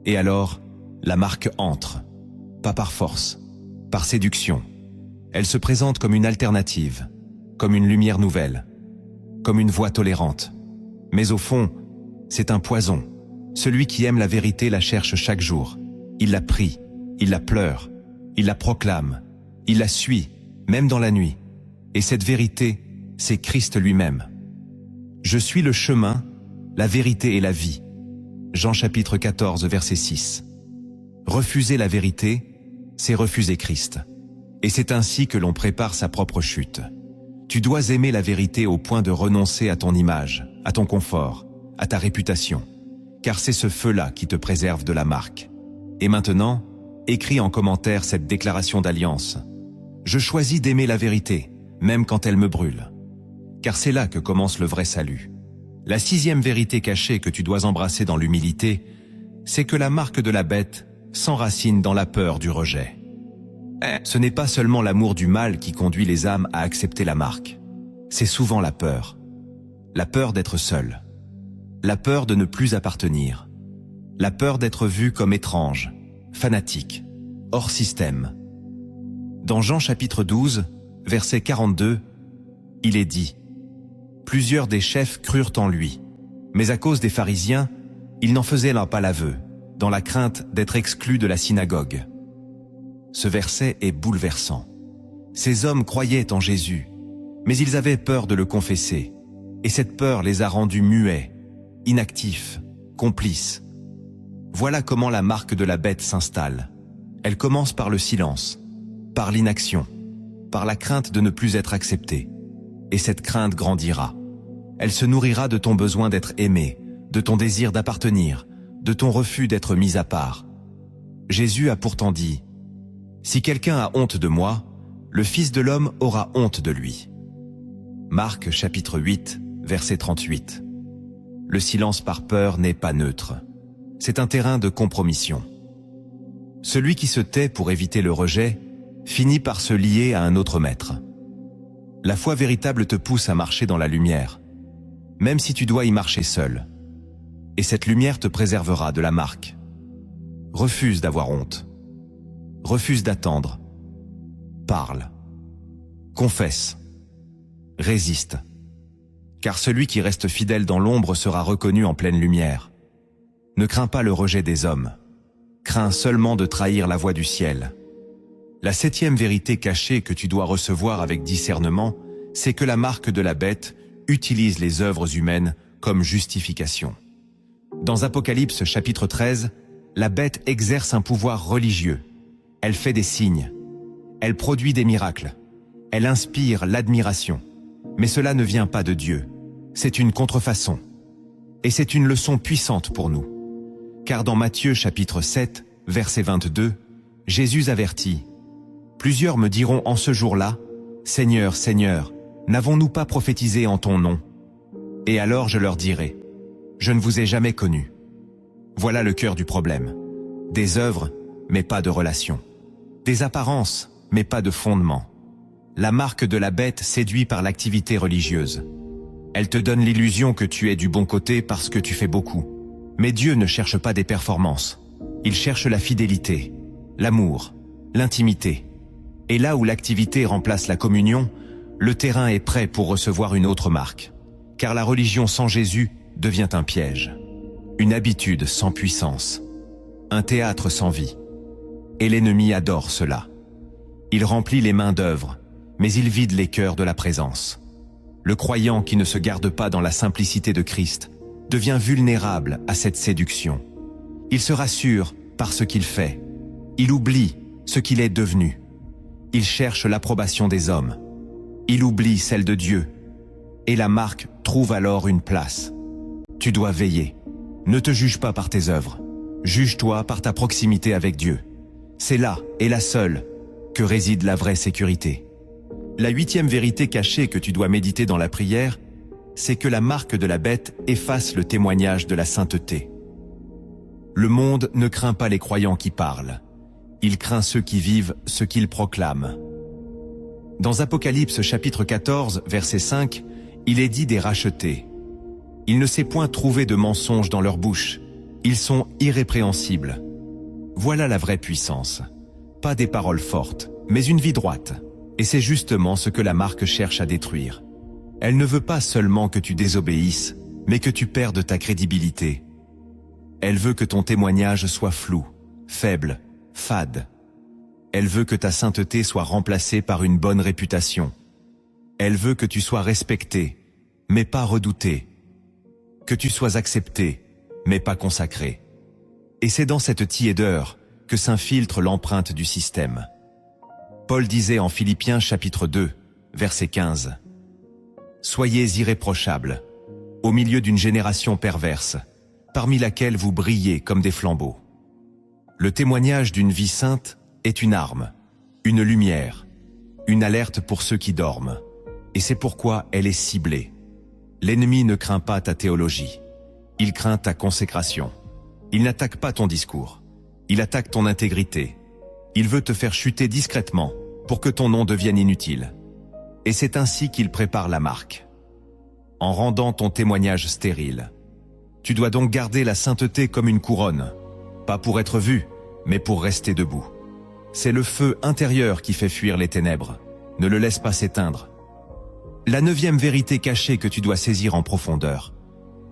Et alors, la marque entre. Pas par force, par séduction. Elle se présente comme une alternative, comme une lumière nouvelle, comme une voix tolérante. Mais au fond, c'est un poison. Celui qui aime la vérité la cherche chaque jour. Il la prie, il la pleure, il la proclame, il la suit, même dans la nuit. Et cette vérité, c'est Christ lui-même. Je suis le chemin, la vérité et la vie. Jean chapitre 14, verset 6. Refuser la vérité, c'est refuser Christ. Et c'est ainsi que l'on prépare sa propre chute. Tu dois aimer la vérité au point de renoncer à ton image, à ton confort, à ta réputation. Car c'est ce feu-là qui te préserve de la marque. Et maintenant, écris en commentaire cette déclaration d'alliance. Je choisis d'aimer la vérité, même quand elle me brûle. Car c'est là que commence le vrai salut. La sixième vérité cachée que tu dois embrasser dans l'humilité, c'est que la marque de la bête s'enracine dans la peur du rejet. Ce n'est pas seulement l'amour du mal qui conduit les âmes à accepter la marque. C'est souvent la peur. La peur d'être seul. La peur de ne plus appartenir. La peur d'être vu comme étrange, fanatique, hors système. Dans Jean chapitre 12, verset 42, il est dit « Plusieurs des chefs crurent en lui, mais à cause des pharisiens, ils n'en faisaient pas l'aveu, dans la crainte d'être exclus de la synagogue. » Ce verset est bouleversant. Ces hommes croyaient en Jésus, mais ils avaient peur de le confesser, et cette peur les a rendus muets, inactifs, complices. Voilà comment la marque de la bête s'installe. Elle commence par le silence, par l'inaction, par la crainte de ne plus être accepté. Et cette crainte grandira. Elle se nourrira de ton besoin d'être aimé, de ton désir d'appartenir, de ton refus d'être mis à part. Jésus a pourtant dit « Si quelqu'un a honte de moi, le Fils de l'homme aura honte de lui. » Marc chapitre 8, verset 38. Le silence par peur n'est pas neutre. C'est un terrain de compromission. Celui qui se tait pour éviter le rejet finit par se lier à un autre maître. La foi véritable te pousse à marcher dans la lumière, même si tu dois y marcher seul. Et cette lumière te préservera de la marque. Refuse d'avoir honte. Refuse d'attendre. Parle. Confesse. Résiste. Car celui qui reste fidèle dans l'ombre sera reconnu en pleine lumière. Ne crains pas le rejet des hommes. Crains seulement de trahir la voix du ciel. La septième vérité cachée que tu dois recevoir avec discernement, c'est que la marque de la bête utilise les œuvres humaines comme justification. Dans Apocalypse chapitre 13, la bête exerce un pouvoir religieux. Elle fait des signes. Elle produit des miracles. Elle inspire l'admiration. Mais cela ne vient pas de Dieu. C'est une contrefaçon. Et c'est une leçon puissante pour nous. Car dans Matthieu chapitre 7, verset 22, Jésus avertit « Plusieurs me diront en ce jour-là, Seigneur, Seigneur, n'avons-nous pas prophétisé en ton nom? Et alors je leur dirai, je ne vous ai jamais connus. Voilà le cœur du problème. Des œuvres, mais pas de relations. Des apparences, mais pas de fondement. La marque de la bête séduit par l'activité religieuse. Elle te donne l'illusion que tu es du bon côté parce que tu fais beaucoup. Mais Dieu ne cherche pas des performances. Il cherche la fidélité, l'amour, l'intimité. Et là où l'activité remplace la communion, le terrain est prêt pour recevoir une autre marque. Car la religion sans Jésus devient un piège. Une habitude sans puissance. Un théâtre sans vie. Et l'ennemi adore cela. Il remplit les mains d'œuvre, mais il vide les cœurs de la présence. Le croyant qui ne se garde pas dans la simplicité de Christ devient vulnérable à cette séduction. Il se rassure par ce qu'il fait. Il oublie ce qu'il est devenu. Il cherche l'approbation des hommes. Il oublie celle de Dieu. Et la marque trouve alors une place. Tu dois veiller. Ne te juge pas par tes œuvres. Juge-toi par ta proximité avec Dieu. C'est là, et la seule, que réside la vraie sécurité. La 8e vérité cachée que tu dois méditer dans la prière, c'est que la marque de la bête efface le témoignage de la sainteté. Le monde ne craint pas les croyants qui parlent. Il craint ceux qui vivent ce qu'ils proclament. Dans Apocalypse chapitre 14, verset 5, il est dit des rachetés. Il ne s'est point trouvé de mensonge dans leur bouche. Ils sont irrépréhensibles. Voilà la vraie puissance. Pas des paroles fortes, mais une vie droite. Et c'est justement ce que la marque cherche à détruire. Elle ne veut pas seulement que tu désobéisses, mais que tu perdes ta crédibilité. Elle veut que ton témoignage soit flou, faible, fade. Elle veut que ta sainteté soit remplacée par une bonne réputation. Elle veut que tu sois respecté, mais pas redouté. Que tu sois accepté, mais pas consacré. Et c'est dans cette tiédeur que s'infiltre l'empreinte du système. Paul disait en Philippiens chapitre 2, verset 15. « Soyez irréprochables, au milieu d'une génération perverse, parmi laquelle vous brillez comme des flambeaux. » Le témoignage d'une vie sainte est une arme, une lumière, une alerte pour ceux qui dorment. Et c'est pourquoi elle est ciblée. L'ennemi ne craint pas ta théologie. Il craint ta consécration. Il n'attaque pas ton discours. Il attaque ton intégrité. Il veut te faire chuter discrètement pour que ton nom devienne inutile. Et c'est ainsi qu'il prépare la marque. En rendant ton témoignage stérile. Tu dois donc garder la sainteté comme une couronne. Pas pour être vu, mais pour rester debout. C'est le feu intérieur qui fait fuir les ténèbres. Ne le laisse pas s'éteindre. La 9e vérité cachée que tu dois saisir en profondeur,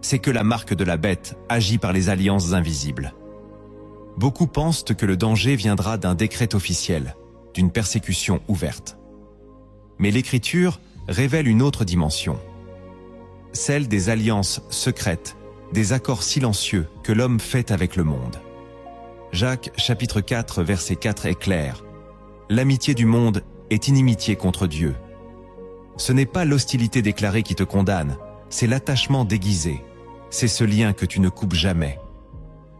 c'est que la marque de la bête agit par les alliances invisibles. Beaucoup pensent que le danger viendra d'un décret officiel, d'une persécution ouverte. Mais l'Écriture révèle une autre dimension. Celle des alliances secrètes, des accords silencieux que l'homme fait avec le monde. Jacques chapitre 4 verset 4 est clair. L'amitié du monde est inimitié contre Dieu. Ce n'est pas l'hostilité déclarée qui te condamne, c'est l'attachement déguisé. C'est ce lien que tu ne coupes jamais.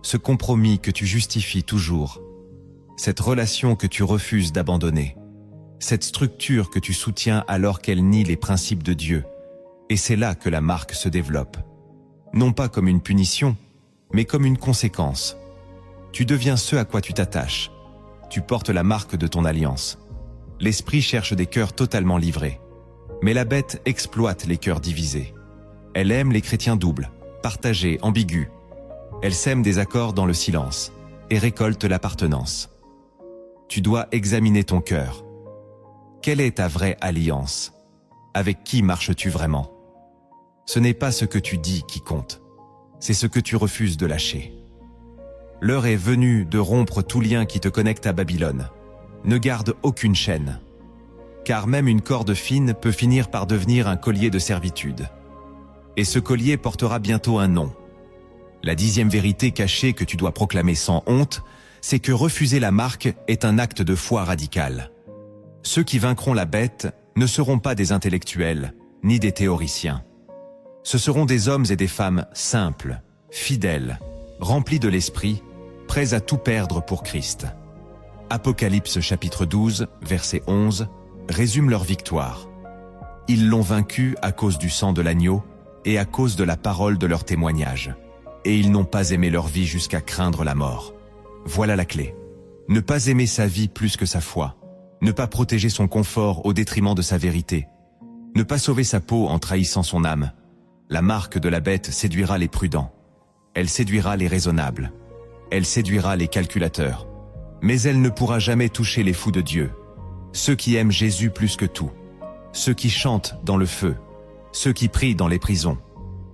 Ce compromis que tu justifies toujours. Cette relation que tu refuses d'abandonner. Cette structure que tu soutiens alors qu'elle nie les principes de Dieu. Et c'est là que la marque se développe. Non pas comme une punition, mais comme une conséquence. Tu deviens ce à quoi tu t'attaches. Tu portes la marque de ton alliance. L'esprit cherche des cœurs totalement livrés. Mais la bête exploite les cœurs divisés. Elle aime les chrétiens doubles, partagés, ambigus. Elle sème des accords dans le silence et récolte l'appartenance. Tu dois examiner ton cœur. Quelle est ta vraie alliance? Avec qui marches-tu vraiment? Ce n'est pas ce que tu dis qui compte, c'est ce que tu refuses de lâcher. L'heure est venue de rompre tout lien qui te connecte à Babylone. Ne garde aucune chaîne. Car même une corde fine peut finir par devenir un collier de servitude. Et ce collier portera bientôt un nom. La 10e vérité cachée que tu dois proclamer sans honte, c'est que refuser la marque est un acte de foi radical. Ceux qui vaincront la bête ne seront pas des intellectuels, ni des théoriciens. Ce seront des hommes et des femmes simples, fidèles, remplis de l'esprit, prêts à tout perdre pour Christ. Apocalypse chapitre 12, verset 11, résume leur victoire. Ils l'ont vaincu à cause du sang de l'agneau, et à cause de la parole de leur témoignage. Et ils n'ont pas aimé leur vie jusqu'à craindre la mort. Voilà la clé. Ne pas aimer sa vie plus que sa foi. Ne pas protéger son confort au détriment de sa vérité. Ne pas sauver sa peau en trahissant son âme. La marque de la bête séduira les prudents. Elle séduira les raisonnables. Elle séduira les calculateurs. Mais elle ne pourra jamais toucher les fous de Dieu. Ceux qui aiment Jésus plus que tout. Ceux qui chantent dans le feu. Ceux qui prient dans les prisons.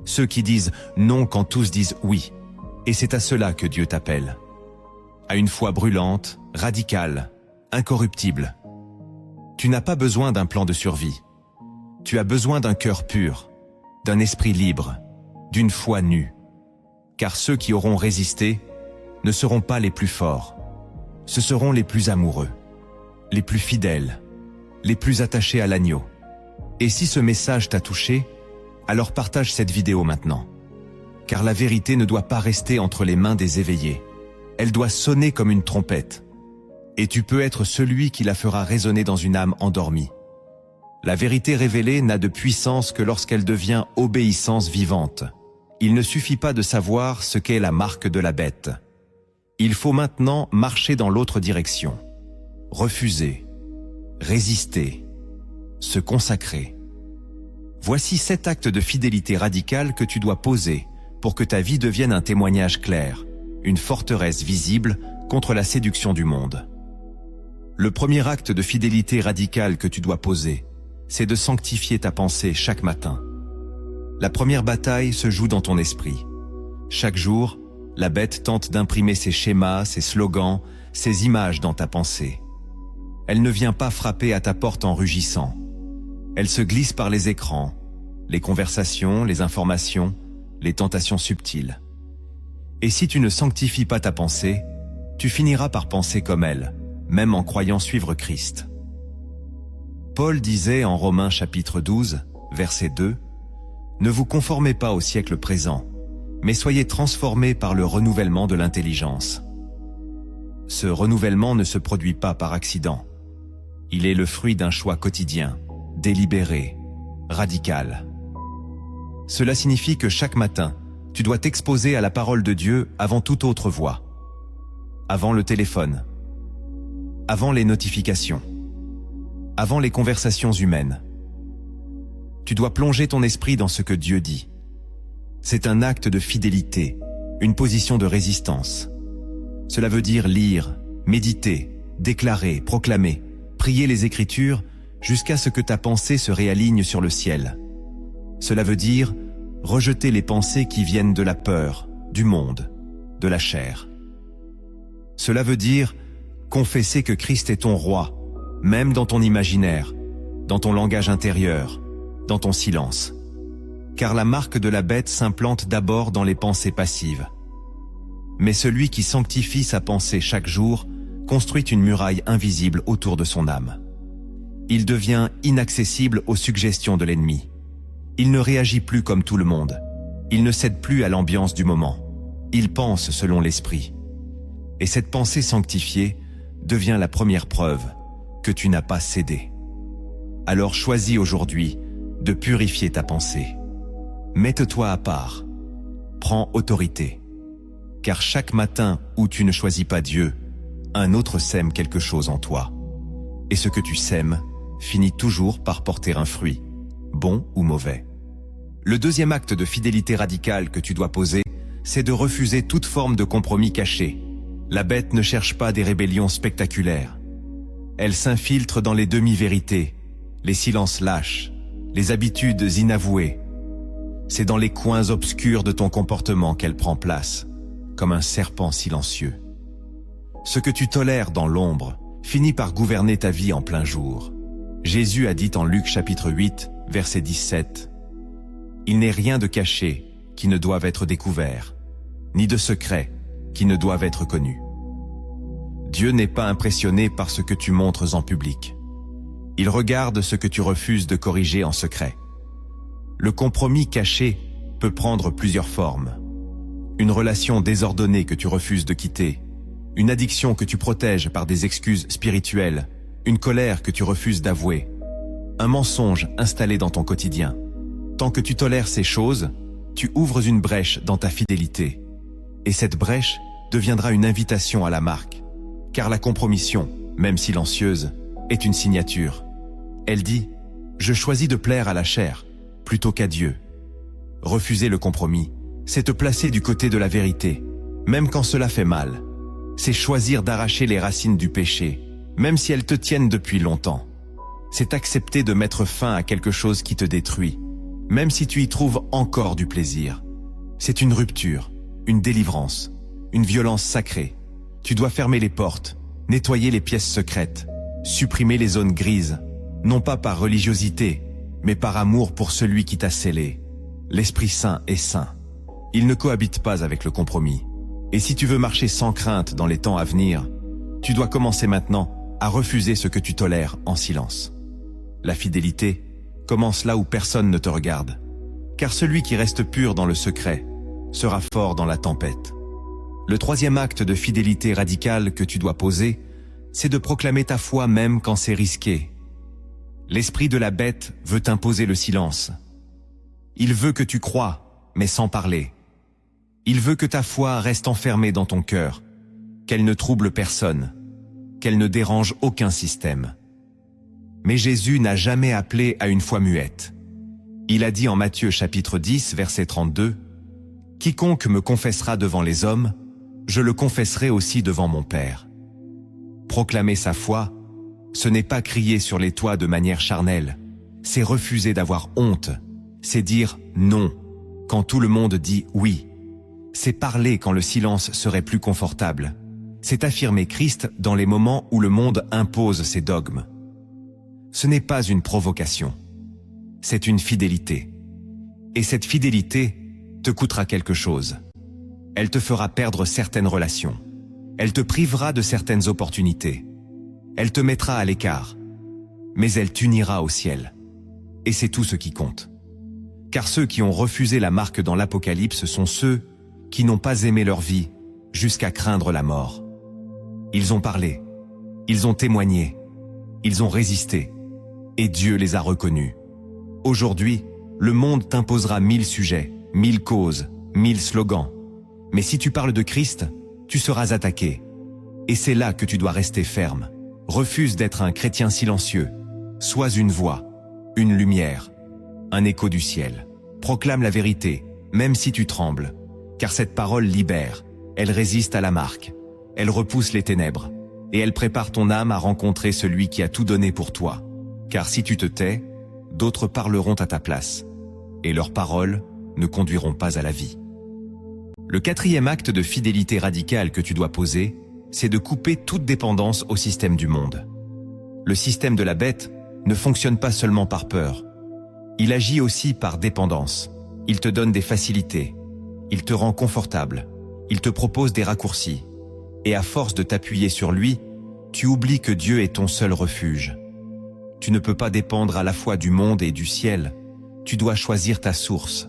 Ceux qui disent non quand tous disent oui. Et c'est à cela que Dieu t'appelle. À une foi brûlante, radicale, incorruptible. Tu n'as pas besoin d'un plan de survie. Tu as besoin d'un cœur pur, d'un esprit libre, d'une foi nue. Car ceux qui auront résisté ne seront pas les plus forts. Ce seront les plus amoureux, les plus fidèles, les plus attachés à l'agneau. Et si ce message t'a touché, alors partage cette vidéo maintenant. Car la vérité ne doit pas rester entre les mains des éveillés. Elle doit sonner comme une trompette. Et tu peux être celui qui la fera résonner dans une âme endormie. La vérité révélée n'a de puissance que lorsqu'elle devient obéissance vivante. Il ne suffit pas de savoir ce qu'est la marque de la bête. Il faut maintenant marcher dans l'autre direction. Refuser, résister, se consacrer. Voici 7 actes de fidélité radicale que tu dois poser pour que ta vie devienne un témoignage clair, une forteresse visible contre la séduction du monde. Le premier acte de fidélité radicale que tu dois poser, c'est de sanctifier ta pensée chaque matin. La première bataille se joue dans ton esprit. Chaque jour, la bête tente d'imprimer ses schémas, ses slogans, ses images dans ta pensée. Elle ne vient pas frapper à ta porte en rugissant. Elle se glisse par les écrans, les conversations, les informations, les tentations subtiles. Et si tu ne sanctifies pas ta pensée, tu finiras par penser comme elle, même en croyant suivre Christ. Paul disait en Romains chapitre 12, verset 2, « Ne vous conformez pas au siècle présent, mais soyez transformés par le renouvellement de l'intelligence. » Ce renouvellement ne se produit pas par accident. Il est le fruit d'un choix quotidien, délibéré, radical. Cela signifie que chaque matin, tu dois t'exposer à la parole de Dieu avant toute autre voix. Avant le téléphone, avant les notifications, avant les conversations humaines. Tu dois plonger ton esprit dans ce que Dieu dit. C'est un acte de fidélité, une position de résistance. Cela veut dire lire, méditer, déclarer, proclamer, prier les Écritures jusqu'à ce que ta pensée se réaligne sur le ciel. Cela veut dire rejeter les pensées qui viennent de la peur, du monde, de la chair. Cela veut dire confesser que Christ est ton roi, même dans ton imaginaire, dans ton langage intérieur, dans ton silence. Car la marque de la bête s'implante d'abord dans les pensées passives. Mais celui qui sanctifie sa pensée chaque jour construit une muraille invisible autour de son âme. Il devient inaccessible aux suggestions de l'ennemi. Il ne réagit plus comme tout le monde. Il ne cède plus à l'ambiance du moment. Il pense selon l'esprit. Et cette pensée sanctifiée devient la première preuve que tu n'as pas cédé. Alors choisis aujourd'hui de purifier ta pensée. Mette-toi à part. Prends autorité. Car chaque matin où tu ne choisis pas Dieu, un autre sème quelque chose en toi. Et ce que tu sèmes finit toujours par porter un fruit, bon ou mauvais. Le deuxième acte de fidélité radicale que tu dois poser, c'est de refuser toute forme de compromis caché. La bête ne cherche pas des rébellions spectaculaires. Elle s'infiltre dans les demi-vérités, les silences lâches, les habitudes inavouées. C'est dans les coins obscurs de ton comportement qu'elle prend place, comme un serpent silencieux. Ce que tu tolères dans l'ombre finit par gouverner ta vie en plein jour. Jésus a dit en Luc chapitre 8, verset 17, « Il n'est rien de caché qui ne doive être découvert, ni de secret qui ne doivent être connus. » Dieu n'est pas impressionné par ce que tu montres en public. Il regarde ce que tu refuses de corriger en secret. Le compromis caché peut prendre plusieurs formes. Une relation désordonnée que tu refuses de quitter, une addiction que tu protèges par des excuses spirituelles, une colère que tu refuses d'avouer, un mensonge installé dans ton quotidien. Tant que tu tolères ces choses, tu ouvres une brèche dans ta fidélité. Et cette brèche deviendra une invitation à la marque. Car la compromission, même silencieuse, est une signature. Elle dit « Je choisis de plaire à la chair, plutôt qu'à Dieu ». Refuser le compromis, c'est te placer du côté de la vérité, même quand cela fait mal. C'est choisir d'arracher les racines du péché, même si elles te tiennent depuis longtemps. C'est accepter de mettre fin à quelque chose qui te détruit, même si tu y trouves encore du plaisir. C'est une rupture, une délivrance, une violence sacrée. Tu dois fermer les portes, nettoyer les pièces secrètes, supprimer les zones grises, non pas par religiosité, mais par amour pour celui qui t'a scellé. L'Esprit Saint est saint. Il ne cohabite pas avec le compromis. Et si tu veux marcher sans crainte dans les temps à venir, tu dois commencer maintenant à refuser ce que tu tolères en silence. La fidélité commence là où personne ne te regarde, car celui qui reste pur dans le secret sera fort dans la tempête. Le troisième acte de fidélité radicale que tu dois poser, c'est de proclamer ta foi même quand c'est risqué. L'esprit de la bête veut t'imposer le silence. Il veut que tu crois, mais sans parler. Il veut que ta foi reste enfermée dans ton cœur, qu'elle ne trouble personne, qu'elle ne dérange aucun système. Mais Jésus n'a jamais appelé à une foi muette. Il a dit en Matthieu chapitre 10, verset 32, « Quiconque me confessera devant les hommes, je le confesserai aussi devant mon Père. » Proclamer sa foi, ce n'est pas crier sur les toits de manière charnelle, c'est refuser d'avoir honte, c'est dire non quand tout le monde dit oui. C'est parler quand le silence serait plus confortable. C'est affirmer Christ dans les moments où le monde impose ses dogmes. Ce n'est pas une provocation, c'est une fidélité. Et cette fidélité te coûtera quelque chose. Elle te fera perdre certaines relations. Elle te privera de certaines opportunités. Elle te mettra à l'écart. Mais elle t'unira au ciel. Et c'est tout ce qui compte. Car ceux qui ont refusé la marque dans l'Apocalypse sont ceux qui n'ont pas aimé leur vie jusqu'à craindre la mort. Ils ont parlé, ils ont témoigné, ils ont résisté, et Dieu les a reconnus. Aujourd'hui, le monde t'imposera 1000 sujets, 1000 causes, 1000 slogans. Mais si tu parles de Christ, tu seras attaqué. Et c'est là que tu dois rester ferme. Refuse d'être un chrétien silencieux. Sois une voix, une lumière, un écho du ciel. Proclame la vérité, même si tu trembles. Car cette parole libère, elle résiste à la marque, elle repousse les ténèbres, et elle prépare ton âme à rencontrer celui qui a tout donné pour toi. Car si tu te tais, d'autres parleront à ta place, et leurs paroles ne conduiront pas à la vie. Le quatrième acte de fidélité radicale que tu dois poser, c'est de couper toute dépendance au système du monde. Le système de la bête ne fonctionne pas seulement par peur. Il agit aussi par dépendance. Il te donne des facilités. Il te rend confortable, il te propose des raccourcis, et à force de t'appuyer sur lui, tu oublies que Dieu est ton seul refuge. Tu ne peux pas dépendre à la fois du monde et du ciel, tu dois choisir ta source.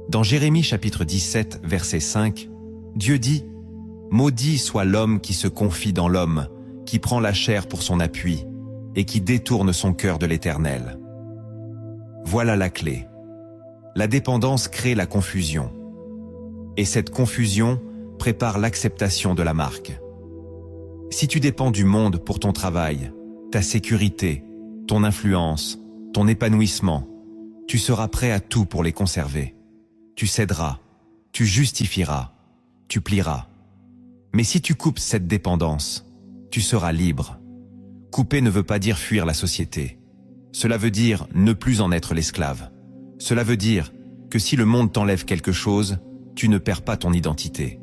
Dans Jérémie chapitre 17, verset 5, Dieu dit « Maudit soit l'homme qui se confie dans l'homme, qui prend la chair pour son appui, et qui détourne son cœur de l'Éternel. » Voilà la clé. La dépendance crée la confusion. Et cette confusion prépare l'acceptation de la marque. Si tu dépends du monde pour ton travail, ta sécurité, ton influence, ton épanouissement, tu seras prêt à tout pour les conserver. Tu céderas, tu justifieras, tu plieras. Mais si tu coupes cette dépendance, tu seras libre. Couper ne veut pas dire fuir la société. Cela veut dire ne plus en être l'esclave. Cela veut dire que si le monde t'enlève quelque chose, tu ne perds pas ton identité.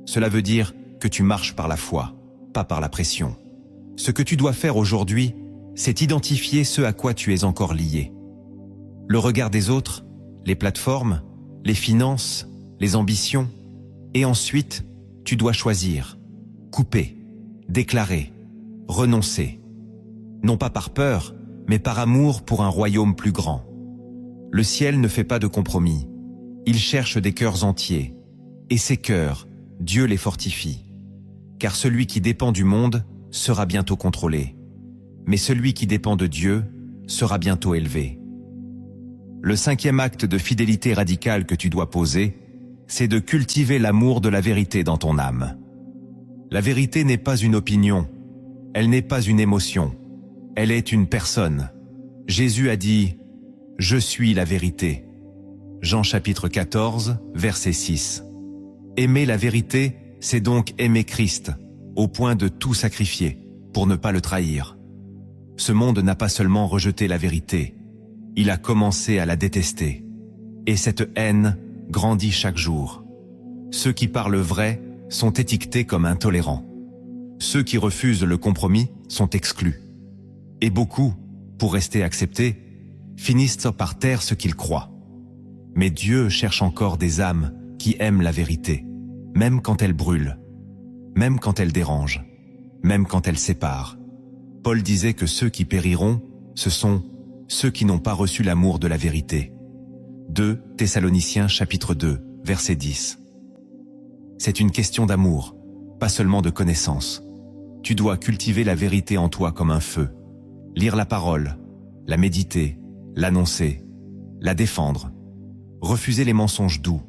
Cela veut dire que tu marches par la foi, pas par la pression. Ce que tu dois faire aujourd'hui, c'est identifier ce à quoi tu es encore lié. Le regard des autres, les plateformes, les finances, les ambitions. Et ensuite, tu dois choisir, couper, déclarer, renoncer. Non pas par peur, mais par amour pour un royaume plus grand. Le ciel ne fait pas de compromis. Il cherche des cœurs entiers. Et ces cœurs, Dieu les fortifie. Car celui qui dépend du monde sera bientôt contrôlé. Mais celui qui dépend de Dieu sera bientôt élevé. le 5e acte de fidélité radicale que tu dois poser, c'est de cultiver l'amour de la vérité dans ton âme. La vérité n'est pas une opinion, elle n'est pas une émotion, elle est une personne. Jésus a dit « Je suis la vérité ». Jean chapitre 14, verset 6. Aimer la vérité, c'est donc aimer Christ, au point de tout sacrifier, pour ne pas le trahir. Ce monde n'a pas seulement rejeté la vérité, il a commencé à la détester. Et cette haine grandit chaque jour. Ceux qui parlent vrai sont étiquetés comme intolérants. Ceux qui refusent le compromis sont exclus. Et beaucoup, pour rester acceptés, finissent par taire ce qu'ils croient. Mais Dieu cherche encore des âmes qui aiment la vérité, même quand elle brûle, même quand elle dérange, même quand elle sépare. Paul disait que ceux qui périront, ce sont ceux qui n'ont pas reçu l'amour de la vérité. 2 Thessaloniciens chapitre 2, verset 10. C'est une question d'amour, pas seulement de connaissance. Tu dois cultiver la vérité en toi comme un feu, lire la parole, la méditer, l'annoncer, la défendre, refuser les mensonges doux,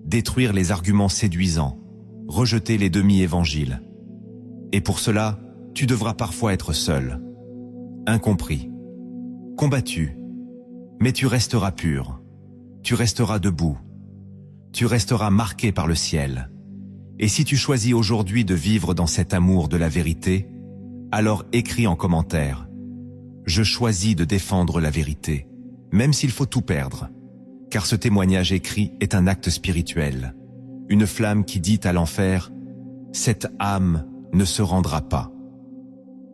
détruire les arguments séduisants, rejeter les demi-évangiles. Et pour cela, tu devras parfois être seul, incompris, combattu, mais tu resteras pur, tu resteras debout, tu resteras marqué par le ciel. Et si tu choisis aujourd'hui de vivre dans cet amour de la vérité, alors écris en commentaire « Je choisis de défendre la vérité, même s'il faut tout perdre ». Car ce témoignage écrit est un acte spirituel, une flamme qui dit à l'enfer « Cette âme ne se rendra pas ».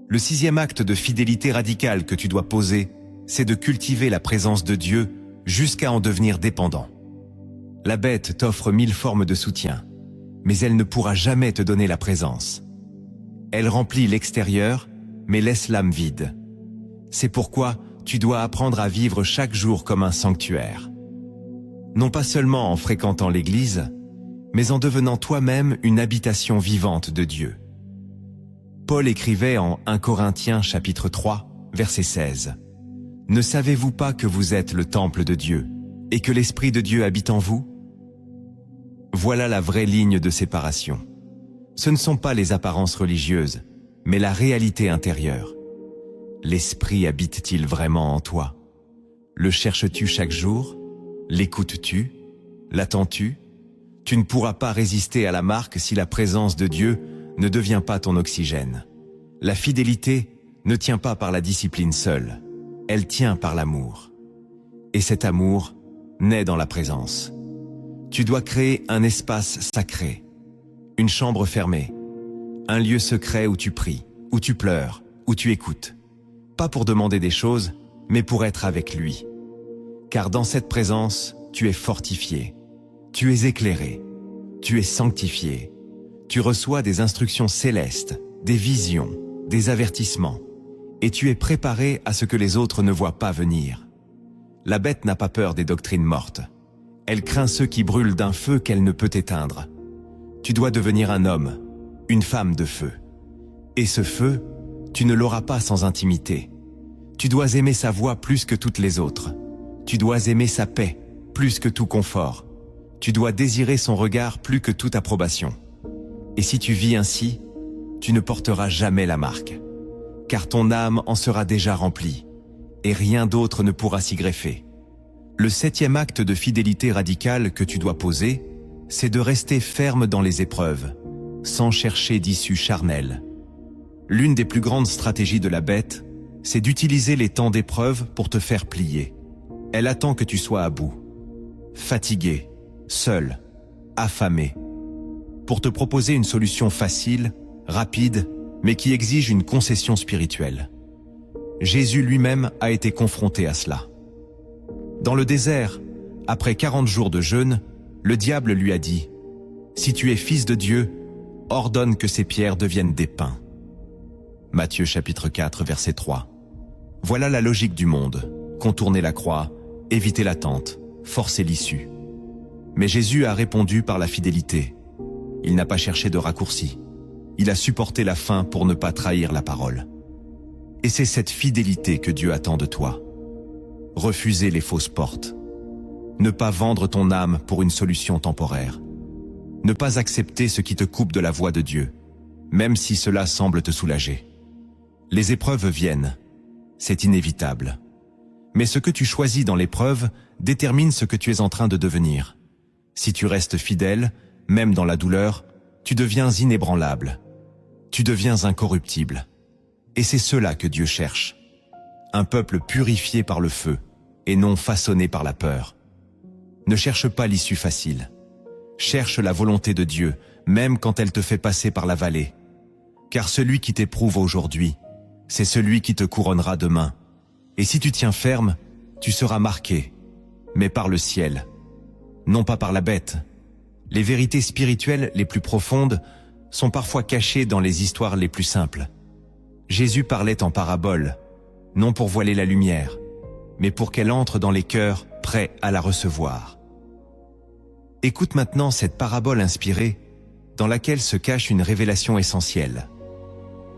Le 6e acte de fidélité radicale que tu dois poser, c'est de cultiver la présence de Dieu jusqu'à en devenir dépendant. La bête t'offre 1000 formes de soutien, mais elle ne pourra jamais te donner la présence. Elle remplit l'extérieur, mais laisse l'âme vide. C'est pourquoi tu dois apprendre à vivre chaque jour comme un sanctuaire. Non pas seulement en fréquentant l'église, mais en devenant toi-même une habitation vivante de Dieu. Paul écrivait en 1 Corinthiens chapitre 3, verset 16. « Ne savez-vous pas que vous êtes le temple de Dieu, et que l'Esprit de Dieu habite en vous ?» Voilà la vraie ligne de séparation. Ce ne sont pas les apparences religieuses, mais la réalité intérieure. L'Esprit habite-t-il vraiment en toi? Le cherches-tu chaque jour? L'écoutes-tu? L'attends-tu? Tu ne pourras pas résister à la marque si la présence de Dieu ne devient pas ton oxygène. La fidélité ne tient pas par la discipline seule, elle tient par l'amour. Et cet amour naît dans la présence. Tu dois créer un espace sacré, une chambre fermée, un lieu secret où tu pries, où tu pleures, où tu écoutes. Pas pour demander des choses, mais pour être avec lui. Car dans cette présence, tu es fortifié, tu es éclairé, tu es sanctifié, tu reçois des instructions célestes, des visions, des avertissements, et tu es préparé à ce que les autres ne voient pas venir. La bête n'a pas peur des doctrines mortes. Elle craint ceux qui brûlent d'un feu qu'elle ne peut éteindre. Tu dois devenir un homme, une femme de feu. Et ce feu, tu ne l'auras pas sans intimité. Tu dois aimer sa voix plus que toutes les autres. Tu dois aimer sa paix plus que tout confort. Tu dois désirer son regard plus que toute approbation. Et si tu vis ainsi, tu ne porteras jamais la marque, car ton âme en sera déjà remplie, et rien d'autre ne pourra s'y greffer. Le 7e acte de fidélité radicale que tu dois poser, c'est de rester ferme dans les épreuves, sans chercher d'issue charnelle. L'une des plus grandes stratégies de la bête, c'est d'utiliser les temps d'épreuve pour te faire plier. Elle attend que tu sois à bout, fatigué, seul, affamé, pour te proposer une solution facile, rapide, mais qui exige une concession spirituelle. Jésus lui-même a été confronté à cela. Dans le désert, après 40 jours de jeûne, le diable lui a dit « Si tu es fils de Dieu, ordonne que ces pierres deviennent des pains. » Matthieu chapitre 4, verset 3. Voilà la logique du monde. Contourner la croix, éviter l'attente, forcer l'issue. Mais Jésus a répondu par la fidélité. Il n'a pas cherché de raccourci. Il a supporté la faim pour ne pas trahir la parole. Et c'est cette fidélité que Dieu attend de toi. Refuser les fausses portes, Ne pas vendre ton âme pour une solution temporaire. Ne pas accepter ce qui te coupe de la voie de Dieu, même si cela semble te soulager. Les épreuves viennent, c'est inévitable. Mais ce que tu choisis dans l'épreuve détermine ce que tu es en train de devenir. Si tu restes fidèle, même dans la douleur, tu deviens inébranlable. Tu deviens incorruptible. Et c'est cela que Dieu cherche. Un peuple purifié par le feu et non façonné par la peur. Ne cherche pas l'issue facile. Cherche la volonté de Dieu, même quand elle te fait passer par la vallée. Car celui qui t'éprouve aujourd'hui, c'est celui qui te couronnera demain. Et si tu tiens ferme, tu seras marqué, mais par le ciel, non pas par la bête. Les vérités spirituelles les plus profondes sont parfois cachées dans les histoires les plus simples. Jésus parlait en parabole, non pour voiler la lumière, mais pour qu'elle entre dans les cœurs prêts à la recevoir. Écoute maintenant cette parabole inspirée, dans laquelle se cache une révélation essentielle.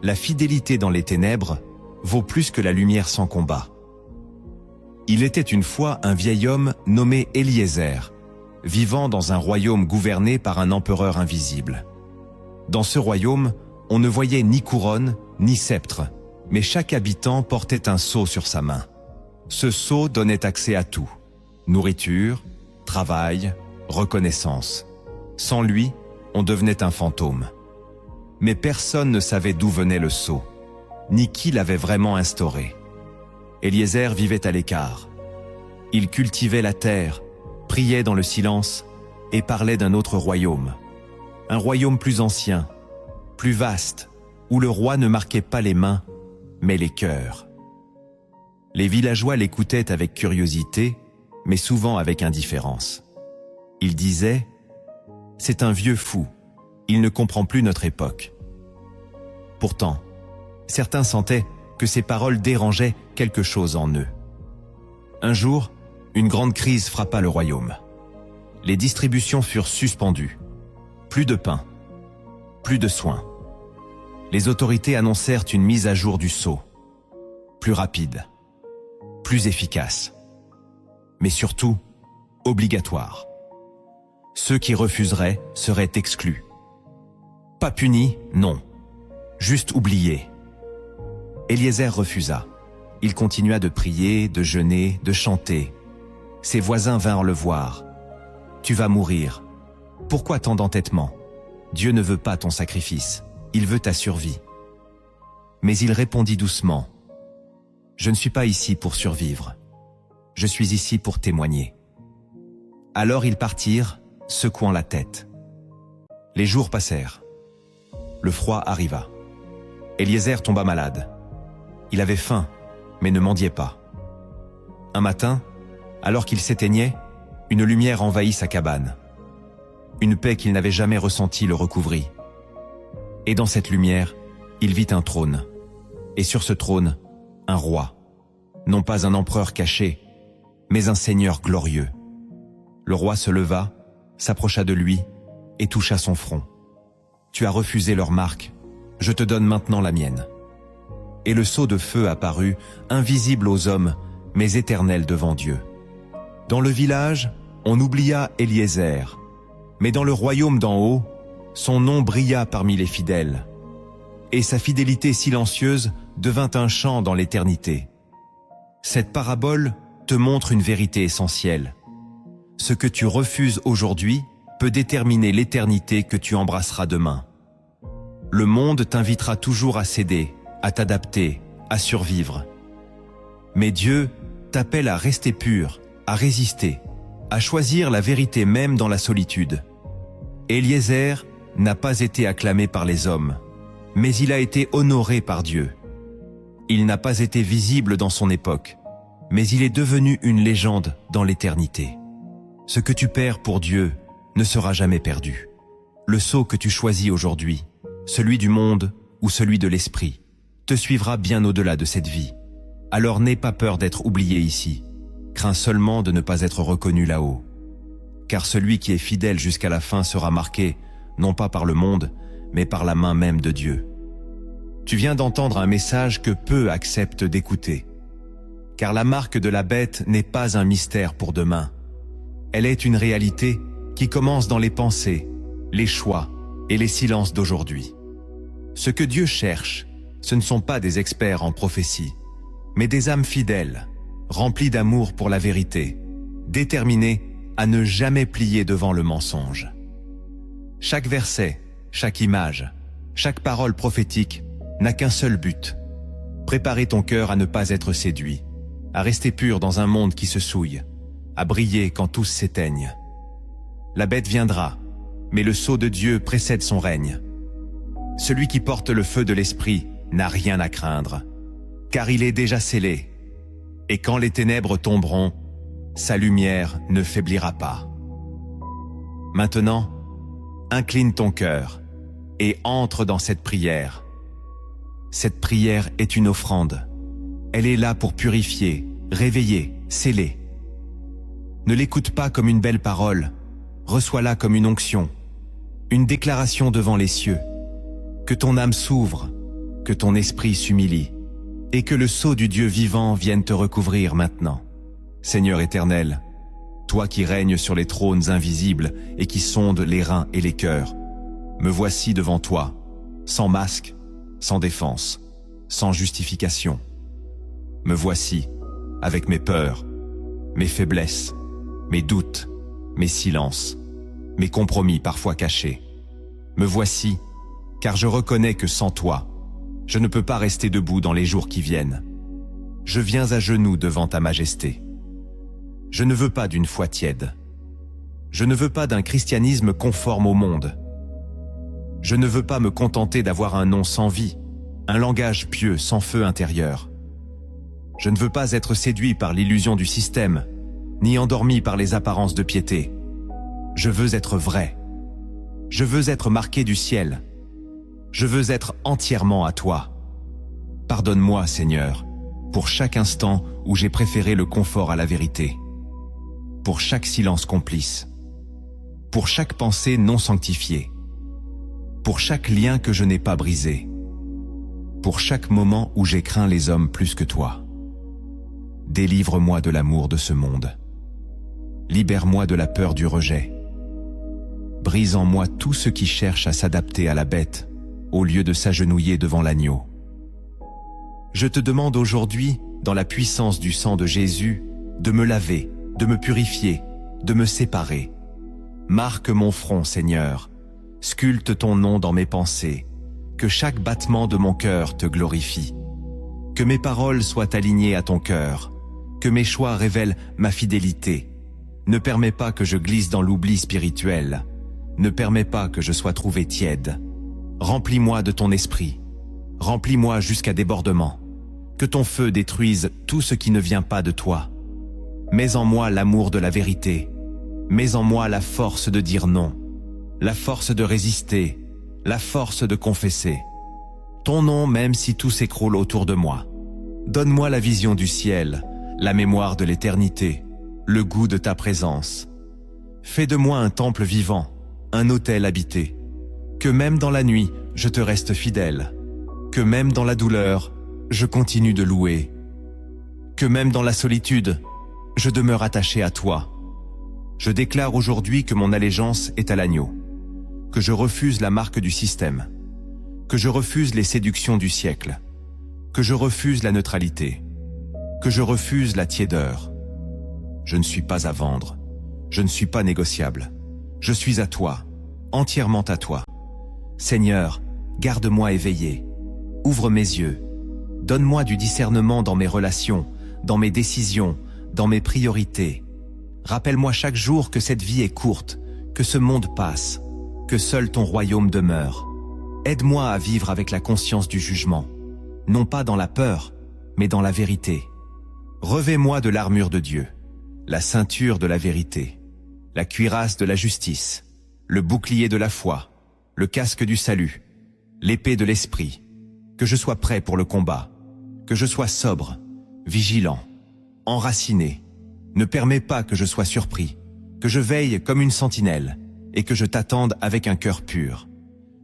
La fidélité dans les ténèbres vaut plus que la lumière sans combat. Il était une fois un vieil homme nommé Eliezer, vivant dans un royaume gouverné par un empereur invisible. Dans ce royaume, on ne voyait ni couronne, ni sceptre, mais chaque habitant portait un sceau sur sa main. Ce sceau donnait accès à tout: nourriture, travail, reconnaissance. Sans lui, on devenait un fantôme. Mais personne ne savait d'où venait le sceau, ni qui l'avait vraiment instauré. Eliezer vivait à l'écart. Il cultivait la terre, priait dans le silence et parlait d'un autre royaume. Un royaume plus ancien, plus vaste, où le roi ne marquait pas les mains, mais les cœurs. Les villageois l'écoutaient avec curiosité, mais souvent avec indifférence. Ils disaient « C'est un vieux fou, il ne comprend plus notre époque ». Pourtant, certains sentaient que ces paroles dérangeaient quelque chose en eux. Un jour, une grande crise frappa le royaume. Les distributions furent suspendues. Plus de pain, plus de soins. Les autorités annoncèrent une mise à jour du sceau. Plus rapide, plus efficace, mais surtout obligatoire. Ceux qui refuseraient seraient exclus. Pas punis, non. Juste oubliés. Eliezer refusa. Il continua de prier, de jeûner, de chanter. Ses voisins vinrent le voir. « Tu vas mourir. Pourquoi tant d'entêtement? Dieu ne veut pas ton sacrifice, il veut ta survie. » Mais il répondit doucement. « Je ne suis pas ici pour survivre. Je suis ici pour témoigner. » Alors ils partirent, secouant la tête. Les jours passèrent. Le froid arriva. Eliezer tomba malade. Il avait faim, mais ne mendiait pas. Un matin, alors qu'il s'éteignait, une lumière envahit sa cabane. Une paix qu'il n'avait jamais ressentie le recouvrit. Et dans cette lumière, il vit un trône. Et sur ce trône, un roi. Non pas un empereur caché, mais un seigneur glorieux. Le roi se leva, s'approcha de lui et toucha son front. « Tu as refusé leur marque, je te donne maintenant la mienne. » Et le sceau de feu apparut, invisible aux hommes, mais éternel devant Dieu. Dans le village, on oublia Eliezer, mais dans le royaume d'en haut, son nom brilla parmi les fidèles, et sa fidélité silencieuse devint un chant dans l'éternité. Cette parabole te montre une vérité essentielle. Ce que tu refuses aujourd'hui peut déterminer l'éternité que tu embrasseras demain. Le monde t'invitera toujours à céder, à t'adapter, à survivre. Mais Dieu t'appelle à rester pur, à résister, à choisir la vérité même dans la solitude. Eliezer n'a pas été acclamé par les hommes, mais il a été honoré par Dieu. Il n'a pas été visible dans son époque, mais il est devenu une légende dans l'éternité. Ce que tu perds pour Dieu ne sera jamais perdu. Le sceau que tu choisis aujourd'hui, celui du monde ou celui de l'esprit, te suivra bien au-delà de cette vie. Alors n'aie pas peur d'être oublié ici. Crains seulement de ne pas être reconnu là-haut. Car celui qui est fidèle jusqu'à la fin sera marqué, non pas par le monde, mais par la main même de Dieu. Tu viens d'entendre un message que peu acceptent d'écouter. Car la marque de la bête n'est pas un mystère pour demain. Elle est une réalité qui commence dans les pensées, les choix et les silences d'aujourd'hui. Ce que Dieu cherche, ce ne sont pas des experts en prophétie, mais des âmes fidèles, remplies d'amour pour la vérité, déterminées à ne jamais plier devant le mensonge. Chaque verset, chaque image, chaque parole prophétique n'a qu'un seul but: préparer ton cœur à ne pas être séduit, à rester pur dans un monde qui se souille, à briller quand tous s'éteignent. La bête viendra, mais le sceau de Dieu précède son règne. Celui qui porte le feu de l'esprit n'a rien à craindre, car il est déjà scellé. Et quand les ténèbres tomberont, sa lumière ne faiblira pas. Maintenant, incline ton cœur et entre dans cette prière. Cette prière est une offrande. Elle est là pour purifier, réveiller, sceller. Ne l'écoute pas comme une belle parole, reçois-la comme une onction, une déclaration devant les cieux. Que ton âme s'ouvre, que ton esprit s'humilie, et que le sceau du Dieu vivant vienne te recouvrir maintenant. Seigneur éternel, toi qui règnes sur les trônes invisibles et qui sondes les reins et les cœurs, me voici devant toi, sans masque, sans défense, sans justification. Me voici, avec mes peurs, mes faiblesses, mes doutes, mes silences, mes compromis parfois cachés. Me voici, car je reconnais que sans toi, je ne peux pas rester debout dans les jours qui viennent. Je viens à genoux devant ta majesté. Je ne veux pas d'une foi tiède. Je ne veux pas d'un christianisme conforme au monde. Je ne veux pas me contenter d'avoir un nom sans vie, un langage pieux sans feu intérieur. Je ne veux pas être séduit par l'illusion du système, ni endormi par les apparences de piété. Je veux être vrai. Je veux être marqué du ciel. Je veux être entièrement à toi. Pardonne-moi, Seigneur, pour chaque instant où j'ai préféré le confort à la vérité, pour chaque silence complice, pour chaque pensée non sanctifiée, pour chaque lien que je n'ai pas brisé, pour chaque moment où j'ai craint les hommes plus que toi. Délivre-moi de l'amour de ce monde. Libère-moi de la peur du rejet. Brise en moi tout ce qui cherche à s'adapter à la bête, au lieu de s'agenouiller devant l'agneau. Je te demande aujourd'hui, dans la puissance du sang de Jésus, de me laver, de me purifier, de me séparer. Marque mon front, Seigneur. Sculpte ton nom dans mes pensées. Que chaque battement de mon cœur te glorifie. Que mes paroles soient alignées à ton cœur. Que mes choix révèlent ma fidélité. Ne permets pas que je glisse dans l'oubli spirituel. Ne permets pas que je sois trouvé tiède. Remplis-moi de ton esprit. Remplis-moi jusqu'à débordement. Que ton feu détruise tout ce qui ne vient pas de toi. Mets en moi l'amour de la vérité. Mets en moi la force de dire non. La force de résister. La force de confesser. Ton nom même si tout s'écroule autour de moi. Donne-moi la vision du ciel, la mémoire de l'éternité, le goût de ta présence. Fais de moi un temple vivant, un autel habité. Que même dans la nuit, je te reste fidèle. Que même dans la douleur, je continue de louer. Que même dans la solitude, je demeure attaché à toi. Je déclare aujourd'hui que mon allégeance est à l'agneau. Que je refuse la marque du système. Que je refuse les séductions du siècle. Que je refuse la neutralité. Que je refuse la tiédeur. Je ne suis pas à vendre. Je ne suis pas négociable. Je suis à toi, entièrement à toi. Seigneur, garde-moi éveillé. Ouvre mes yeux. Donne-moi du discernement dans mes relations, dans mes décisions, dans mes priorités. Rappelle-moi chaque jour que cette vie est courte, que ce monde passe, que seul ton royaume demeure. Aide-moi à vivre avec la conscience du jugement, non pas dans la peur, mais dans la vérité. Revêt-moi de l'armure de Dieu, la ceinture de la vérité, la cuirasse de la justice, le bouclier de la foi, le casque du salut, l'épée de l'esprit, que je sois prêt pour le combat, que je sois sobre, vigilant, enraciné. Ne permets pas que je sois surpris, que je veille comme une sentinelle et que je t'attende avec un cœur pur.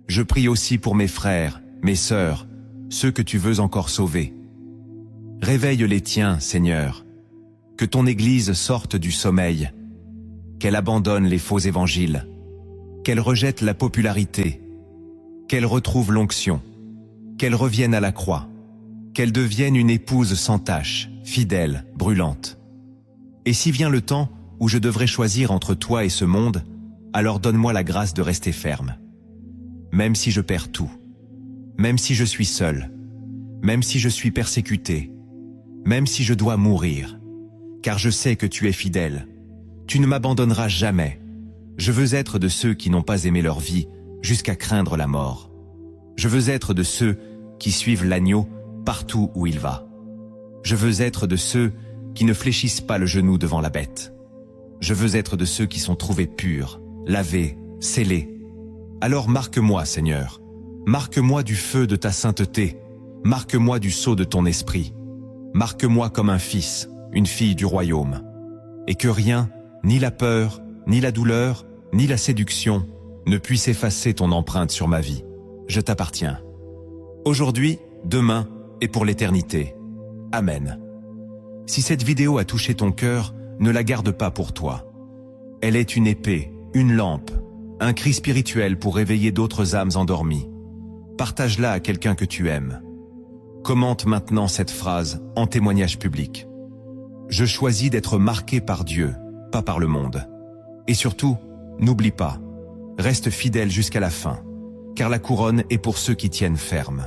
Je prie aussi pour mes frères, mes sœurs, ceux que tu veux encore sauver. Réveille les tiens, Seigneur, que ton Église sorte du sommeil. qu'elle abandonne les faux évangiles, qu'elle rejette la popularité, qu'elle retrouve l'onction, qu'elle revienne à la croix, qu'elle devienne une épouse sans tache, fidèle, brûlante. Et si vient le temps où je devrais choisir entre toi et ce monde, alors donne-moi la grâce de rester ferme. Même si je perds tout, même si je suis seul, même si je suis persécuté, même si je dois mourir, car je sais que tu es fidèle. Tu ne m'abandonneras jamais. Je veux être de ceux qui n'ont pas aimé leur vie jusqu'à craindre la mort. Je veux être de ceux qui suivent l'agneau partout où il va. Je veux être de ceux qui ne fléchissent pas le genou devant la bête. Je veux être de ceux qui sont trouvés purs, lavés, scellés. Alors marque-moi, Seigneur. Marque-moi du feu de ta sainteté. Marque-moi du sceau de ton esprit. Marque-moi comme un fils, une fille du royaume. Et que rien, ni la peur, ni la douleur, ni la séduction, ne puisse effacer ton empreinte sur ma vie. Je t'appartiens. Aujourd'hui, demain et pour l'éternité. Amen. Si cette vidéo a touché ton cœur, ne la garde pas pour toi. Elle est une épée, une lampe, un cri spirituel pour réveiller d'autres âmes endormies. Partage-la à quelqu'un que tu aimes. Commente maintenant cette phrase en témoignage public. Je choisis d'être marqué par Dieu, pas par le monde. Et surtout, n'oublie pas, reste fidèle jusqu'à la fin, car la couronne est pour ceux qui tiennent ferme.